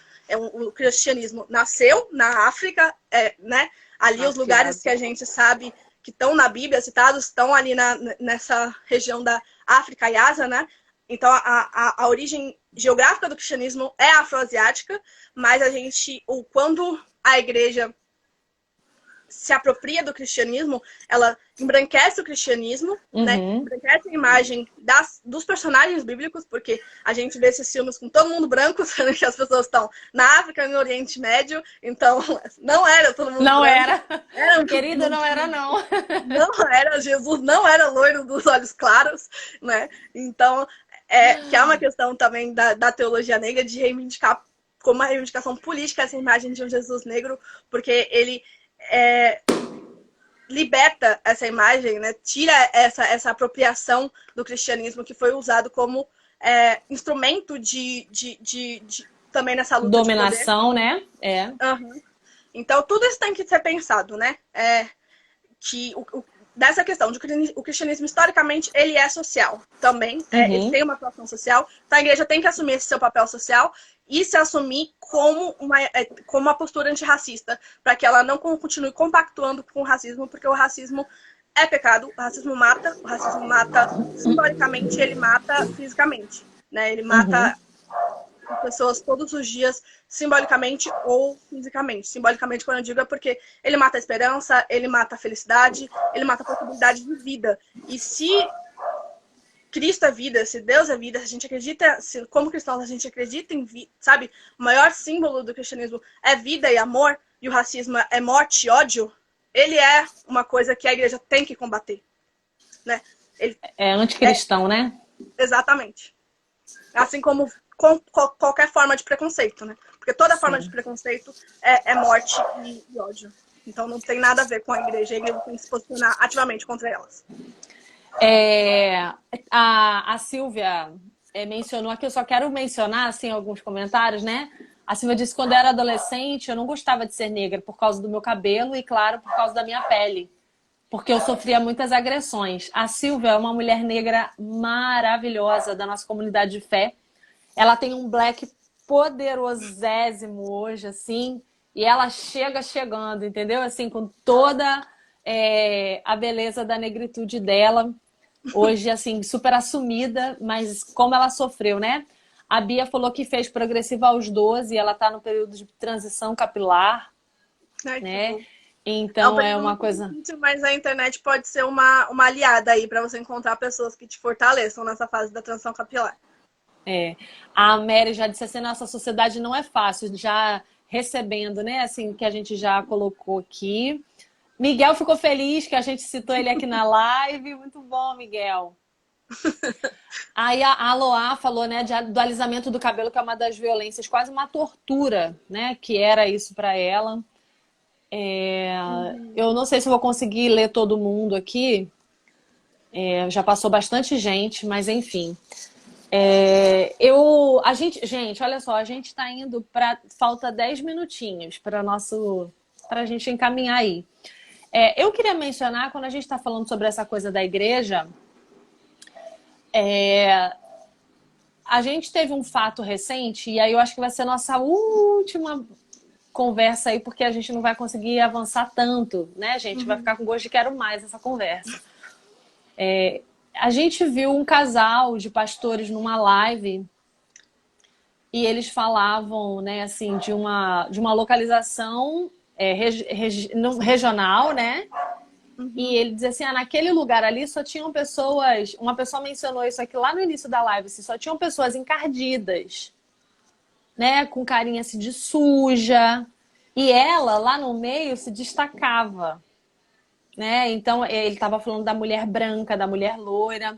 O cristianismo nasceu na África, né? Ali os lugares que a gente sabe que estão na Bíblia citados estão ali nessa região da África e Ásia, né? Então a origem geográfica do cristianismo é afroasiática, mas quando a igreja se apropria do cristianismo, ela embranquece o cristianismo, né? Embranquece a imagem dos personagens bíblicos, porque a gente vê esses filmes com todo mundo branco, sendo que as pessoas estão na África e no Oriente Médio, então não era todo mundo não branco. Era. Querida, não era, não. Não era, Jesus não era loiro dos olhos claros, né? Então, que é uma questão também da teologia negra, de reivindicar como uma reivindicação política essa imagem de um Jesus negro, porque ele liberta essa imagem, né? Tira essa apropriação do cristianismo que foi usado como instrumento também nessa luta dominação, de poder. Né? Então, tudo isso tem que ser pensado, né? Dessa questão de que o cristianismo, historicamente, ele é social também. Ele tem uma atuação social. Então, a igreja tem que assumir esse seu papel social e se assumir como uma postura antirracista, para que ela não continue compactuando com o racismo, porque o racismo é pecado, o racismo mata simbolicamente, ele mata fisicamente, né? Ele mata pessoas todos os dias, simbolicamente ou fisicamente. Simbolicamente, quando eu digo, é porque ele mata a esperança, ele mata a felicidade, ele mata a possibilidade de vida. E se Cristo é vida, se Deus é vida, se a gente acredita, como cristãos a gente acredita em vida, sabe? O maior símbolo do cristianismo é vida e amor, e o racismo é morte e ódio, ele é uma coisa que a igreja tem que combater, né? Ele é anticristão, né? Exatamente. Assim como qualquer forma de preconceito, né? Porque toda forma de preconceito é morte e ódio. Então não tem nada a ver com a igreja. A igreja tem que se posicionar ativamente contra elas. A Silvia mencionou aqui, eu só quero mencionar assim, alguns comentários, né? A Silvia disse que quando eu era adolescente eu não gostava de ser negra por causa do meu cabelo e, claro, por causa da minha pele. Porque eu sofria muitas agressões. A Silvia é uma mulher negra maravilhosa da nossa comunidade de fé. Ela tem um black poderosésimo hoje, assim, e ela chegando, entendeu? Assim, com toda a beleza da negritude dela. Hoje, assim, super assumida, mas como ela sofreu, né? A Bia falou que fez progressiva aos 12 e ela tá no período de transição capilar, né? Então é uma coisa... difícil, mas a internet pode ser uma aliada aí para você encontrar pessoas que te fortaleçam nessa fase da transição capilar. A Mary já disse assim, nossa sociedade não é fácil, já recebendo, né, assim, que a gente já colocou aqui. Miguel ficou feliz que a gente citou ele aqui na live, muito bom, Miguel. Aí a Loá falou, né, do alisamento do cabelo, que é uma das violências, quase uma tortura, né, que era isso para ela. Eu não sei se eu vou conseguir ler todo mundo aqui, já passou bastante gente, mas enfim... gente, olha só, a gente tá indo falta 10 minutinhos para a gente encaminhar aí. Eu queria mencionar, quando a gente está falando sobre essa coisa da igreja, a gente teve um fato recente, e aí eu acho que vai ser a nossa última conversa aí, porque a gente não vai conseguir avançar tanto, né, gente? Vai ficar com gosto de quero mais essa conversa. A gente viu um casal de pastores numa live e eles falavam, né, assim, de uma localização regional, né? E Uhum. ele dizia assim, naquele lugar ali só tinham pessoas. Uma pessoa mencionou isso aqui lá no início da live, assim, só tinham pessoas encardidas, né? Com carinha assim de suja. E ela, lá no meio, se destacava, né? Então ele estava falando da mulher branca, da mulher loira.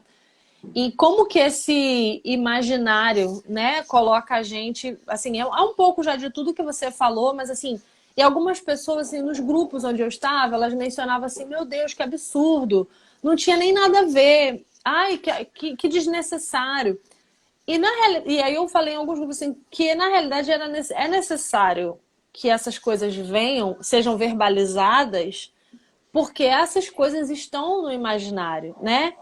E como que esse imaginário, né, coloca a gente, assim, é um pouco já de tudo que você falou, mas assim, e algumas pessoas, assim, nos grupos onde eu estava, elas mencionavam assim, meu Deus, que absurdo, não tinha nem nada a ver, ai, que desnecessário. E aí eu falei em alguns grupos assim, que na realidade é necessário que essas coisas venham, sejam verbalizadas, porque essas coisas estão no imaginário, né?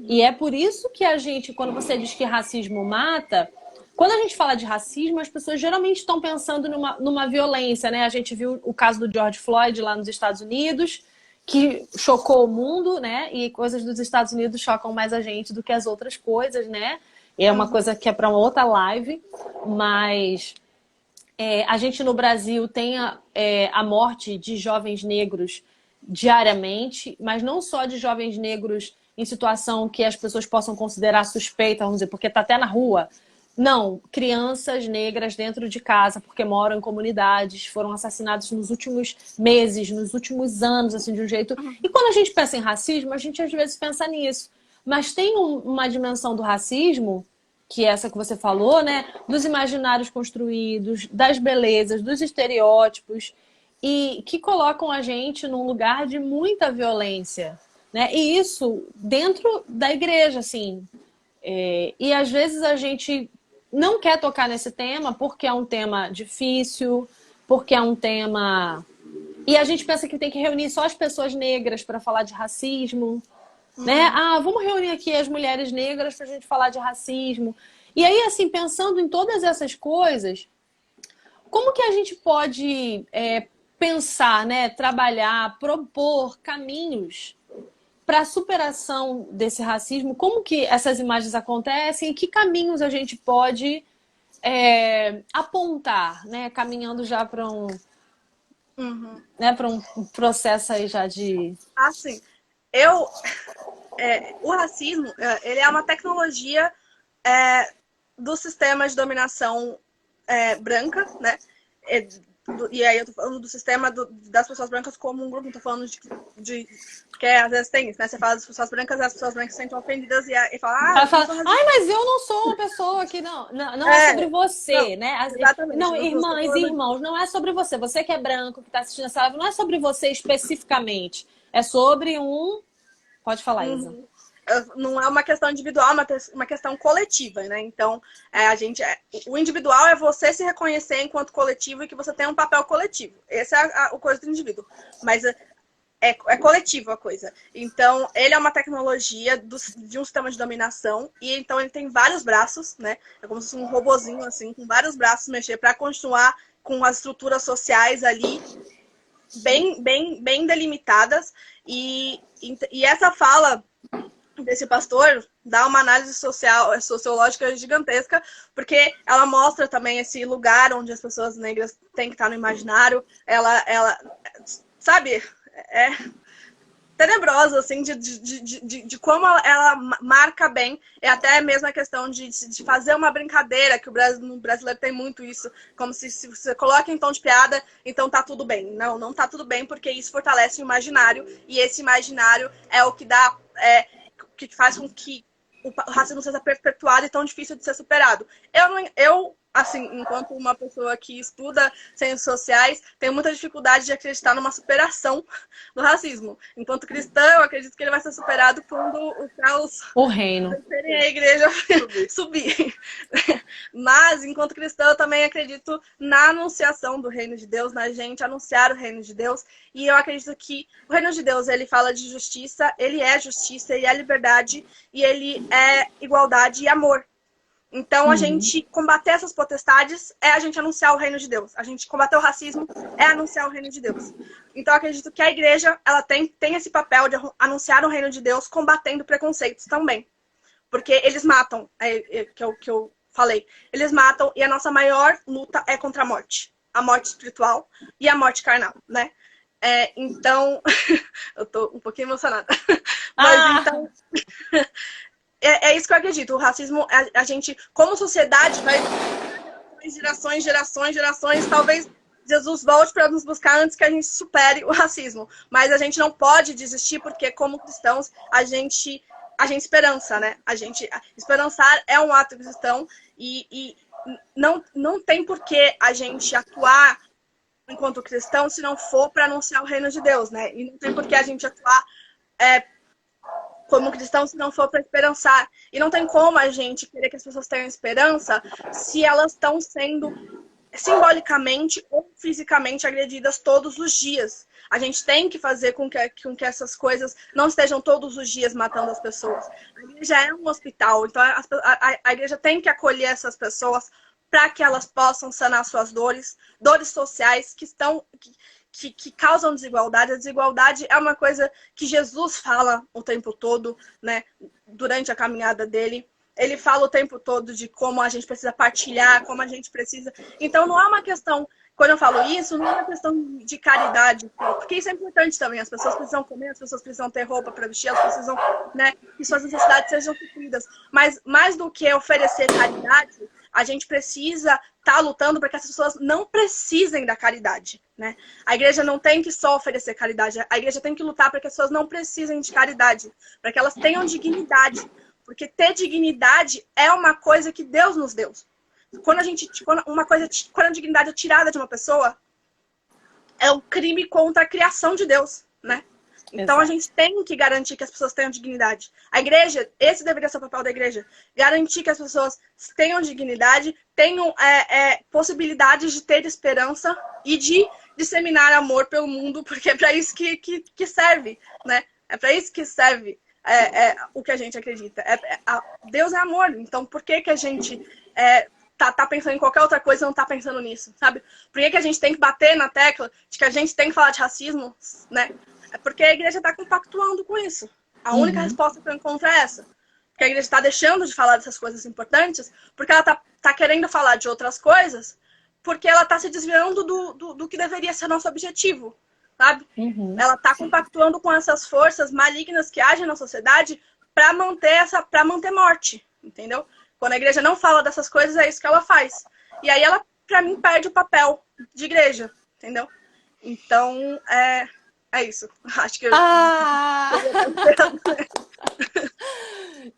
E Uhum. é por isso que a gente, quando você diz que racismo mata, quando a gente fala de racismo, as pessoas geralmente estão pensando numa violência, né? A gente viu o caso do George Floyd lá nos Estados Unidos, que chocou o mundo, né? E coisas dos Estados Unidos chocam mais a gente do que as outras coisas, né? É uma Uhum. coisa que é para uma outra live, mas a gente no Brasil tem a morte de jovens negros diariamente, mas não só de jovens negros em situação que as pessoas possam considerar suspeita, vamos dizer, porque está até na rua. Não, crianças negras dentro de casa, porque moram em comunidades, foram assassinados nos últimos meses, nos últimos anos, assim, de um jeito. E Uhum. quando a gente pensa em racismo, a gente às vezes pensa nisso. Mas tem uma dimensão do racismo que é essa que você falou, né? Dos imaginários construídos, das belezas, dos estereótipos, e que colocam a gente num lugar de muita violência, né? E isso dentro da igreja, assim. E às vezes a gente não quer tocar nesse tema porque é um tema difícil, porque é um tema. E a gente pensa que tem que reunir só as pessoas negras para falar de racismo, né? Uhum. Vamos reunir aqui as mulheres negras para a gente falar de racismo. E aí, assim, pensando em todas essas coisas, como que a gente pode pensar, né, trabalhar, propor caminhos para a superação desse racismo? Como que essas imagens acontecem e que caminhos a gente pode apontar, né, caminhando já Uhum. para um processo aí já de... Assim, eu, o racismo, ele é uma tecnologia do sistema de dominação branca, né? E aí eu tô falando do sistema das pessoas brancas como um grupo, não tô falando de porque às vezes tem isso, né? Você fala das pessoas brancas e as pessoas brancas se sentem ofendidas e fala, Ela vocês fala, são ai, racistas. mas eu não sou uma pessoa que não, não, não é sobre É, não, você, né? exatamente. Não, Não, não estou irmãs e falando irmãos, não é sobre você. Você que é branco, que está assistindo essa live, não é sobre você especificamente. É sobre um. Pode falar, Isa. uhum. Não é uma questão individual, é uma questão coletiva, né? Então, o individual é você se reconhecer enquanto coletivo e que você tem um papel coletivo. Essa é o coisa do indivíduo. Mas é coletivo a coisa. Então, ele é uma tecnologia de um sistema de dominação e então ele tem vários braços, né? É como se fosse um robozinho assim, com vários braços mexer para continuar com as estruturas sociais ali bem delimitadas e essa fala desse pastor dá uma análise sociológica gigantesca, porque ela mostra também esse lugar onde as pessoas negras têm que estar no imaginário. Ela sabe, é tenebrosa, assim, de como ela marca bem. É até mesmo a questão de fazer uma brincadeira, que no brasileiro tem muito isso, como se você coloca em tom de piada, então tá tudo bem. Não, não tá tudo bem, porque isso fortalece o imaginário, e esse imaginário é o que dá, que faz com que o racismo seja perpetuado e tão difícil de ser superado. Eu assim, enquanto uma pessoa que estuda ciências sociais, tenho muita dificuldade de acreditar numa superação do racismo. Enquanto cristã, eu acredito que ele vai ser superado quando os caos O reino. vencerem a igreja subir. Mas, enquanto cristã, eu também acredito na anunciação do reino de Deus, na gente anunciar o reino de Deus. E eu acredito que o reino de Deus, ele fala de justiça, ele é liberdade e ele é igualdade e amor. Então, a Uhum. gente combater essas potestades é a gente anunciar o reino de Deus. A gente combater o racismo é anunciar o reino de Deus. Então, acredito que a igreja ela tem esse papel de anunciar o reino de Deus combatendo preconceitos também. Porque eles matam, que eu falei. Eles matam e a nossa maior luta é contra a morte espiritual e a morte carnal, né? Então, eu tô um pouquinho emocionada. Mas Ah! então, é isso que eu acredito. O racismo, a gente, como sociedade, vai gerações, talvez Jesus volte para nos buscar antes que a gente supere o racismo. Mas a gente não pode desistir, porque como cristãos, a gente esperança, né? Esperançar é um ato cristão e não tem por que a gente atuar enquanto cristão se não for para anunciar o reino de Deus, né? E não tem por que a gente atuar como cristão se não for para esperançar. E não tem como a gente querer que as pessoas tenham esperança se elas estão sendo simbolicamente ou fisicamente agredidas todos os dias. A gente tem que fazer com que essas coisas não estejam todos os dias matando as pessoas. A igreja é um hospital, então a igreja tem que acolher essas pessoas para que elas possam sanar suas dores sociais que causam desigualdade. A desigualdade é uma coisa que Jesus fala o tempo todo, né, durante a caminhada dele. Ele fala o tempo todo de como a gente precisa partilhar, como a gente precisa... Então, não é uma questão... Quando eu falo isso, não é uma questão de caridade, porque isso é importante também. As pessoas precisam comer, as pessoas precisam ter roupa para vestir, elas precisam, né, que suas necessidades sejam supridas. Mas, mais do que oferecer caridade, a gente precisa estar lutando para que as pessoas não precisem da caridade, né? A igreja não tem que só oferecer caridade, a igreja tem que lutar para que as pessoas não precisem de caridade, para que elas tenham dignidade. Porque ter dignidade é uma coisa que Deus nos deu. Quando a dignidade é tirada de uma pessoa, é um crime contra a criação de Deus, né? Então a gente tem que garantir que as pessoas tenham dignidade. A igreja, esse deveria ser o papel da igreja, garantir que as pessoas tenham dignidade, tenham possibilidades de ter esperança e de disseminar amor pelo mundo, porque é para isso que serve, né? É para isso que serve o que a gente acredita. Deus é amor, então por que a gente tá pensando em qualquer outra coisa e não tá pensando nisso, sabe? Por que a gente tem que bater na tecla de que a gente tem que falar de racismo, né? É porque a igreja está compactuando com isso. A única resposta que eu encontro é essa. Porque a igreja está deixando de falar dessas coisas importantes, porque ela tá querendo falar de outras coisas, porque ela está se desviando do que deveria ser nosso objetivo, sabe? Ela está compactuando com essas forças malignas que agem na sociedade para manter morte, entendeu? Quando a igreja não fala dessas coisas, é isso que ela faz. E aí ela, para mim, perde o papel de igreja, entendeu? Então, é isso. Acho que eu...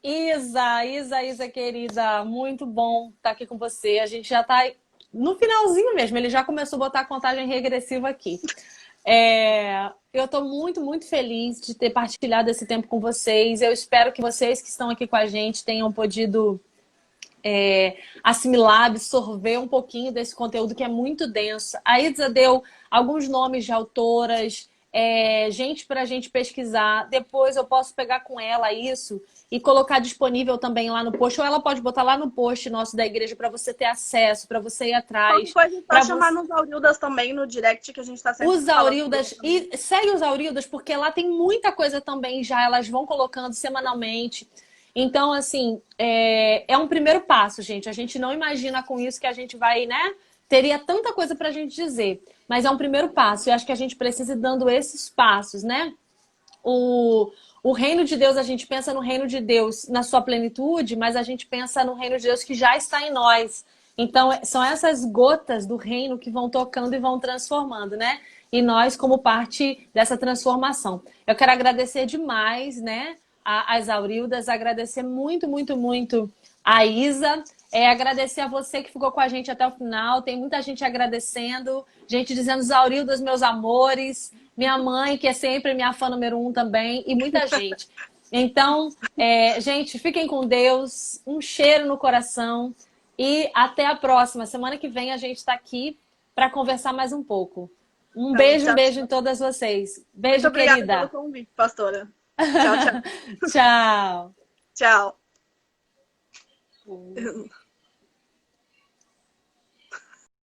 Isa, querida, muito bom estar aqui com você. A gente já está no finalzinho mesmo, ele já começou a botar a contagem regressiva aqui. Eu estou muito, muito feliz de ter partilhado esse tempo com vocês. Eu espero que vocês que estão aqui com a gente tenham podido assimilar, absorver um pouquinho desse conteúdo que é muito denso. A Isa deu alguns nomes de autoras, gente para a gente pesquisar. Depois eu posso pegar com ela isso e colocar disponível também lá no post. Ou ela pode botar lá no post nosso da igreja para você ter acesso, para você ir atrás. Pode chamar nos Aurildas também, no direct, que a gente está sempre os Aurildas, e segue os Aurildas, porque lá tem muita coisa também já, elas vão colocando semanalmente. Então, assim, é um primeiro passo, gente. A gente não imagina com isso que a gente vai, né? Teria tanta coisa pra gente dizer. Mas é um primeiro passo. E acho que a gente precisa ir dando esses passos, né? O reino de Deus, a gente pensa no reino de Deus na sua plenitude, mas a gente pensa no reino de Deus que já está em nós. Então, são essas gotas do reino que vão tocando e vão transformando, né? E nós, como parte dessa transformação. Eu quero agradecer demais, né? As Aurildas, agradecer muito, muito, muito a Isa, agradecer a você que ficou com a gente até o final, tem muita gente agradecendo, gente dizendo Aurildas, meus amores, minha mãe, que é sempre minha fã número 1 também, e muita gente. Então, gente, fiquem com Deus, um cheiro no coração e até a próxima. Semana que vem a gente está aqui para conversar mais um pouco. Um beijo em todas vocês. Beijo, muito obrigada querida. pelo convite, pastora. Tchau, tchau. Tchau. Tchau.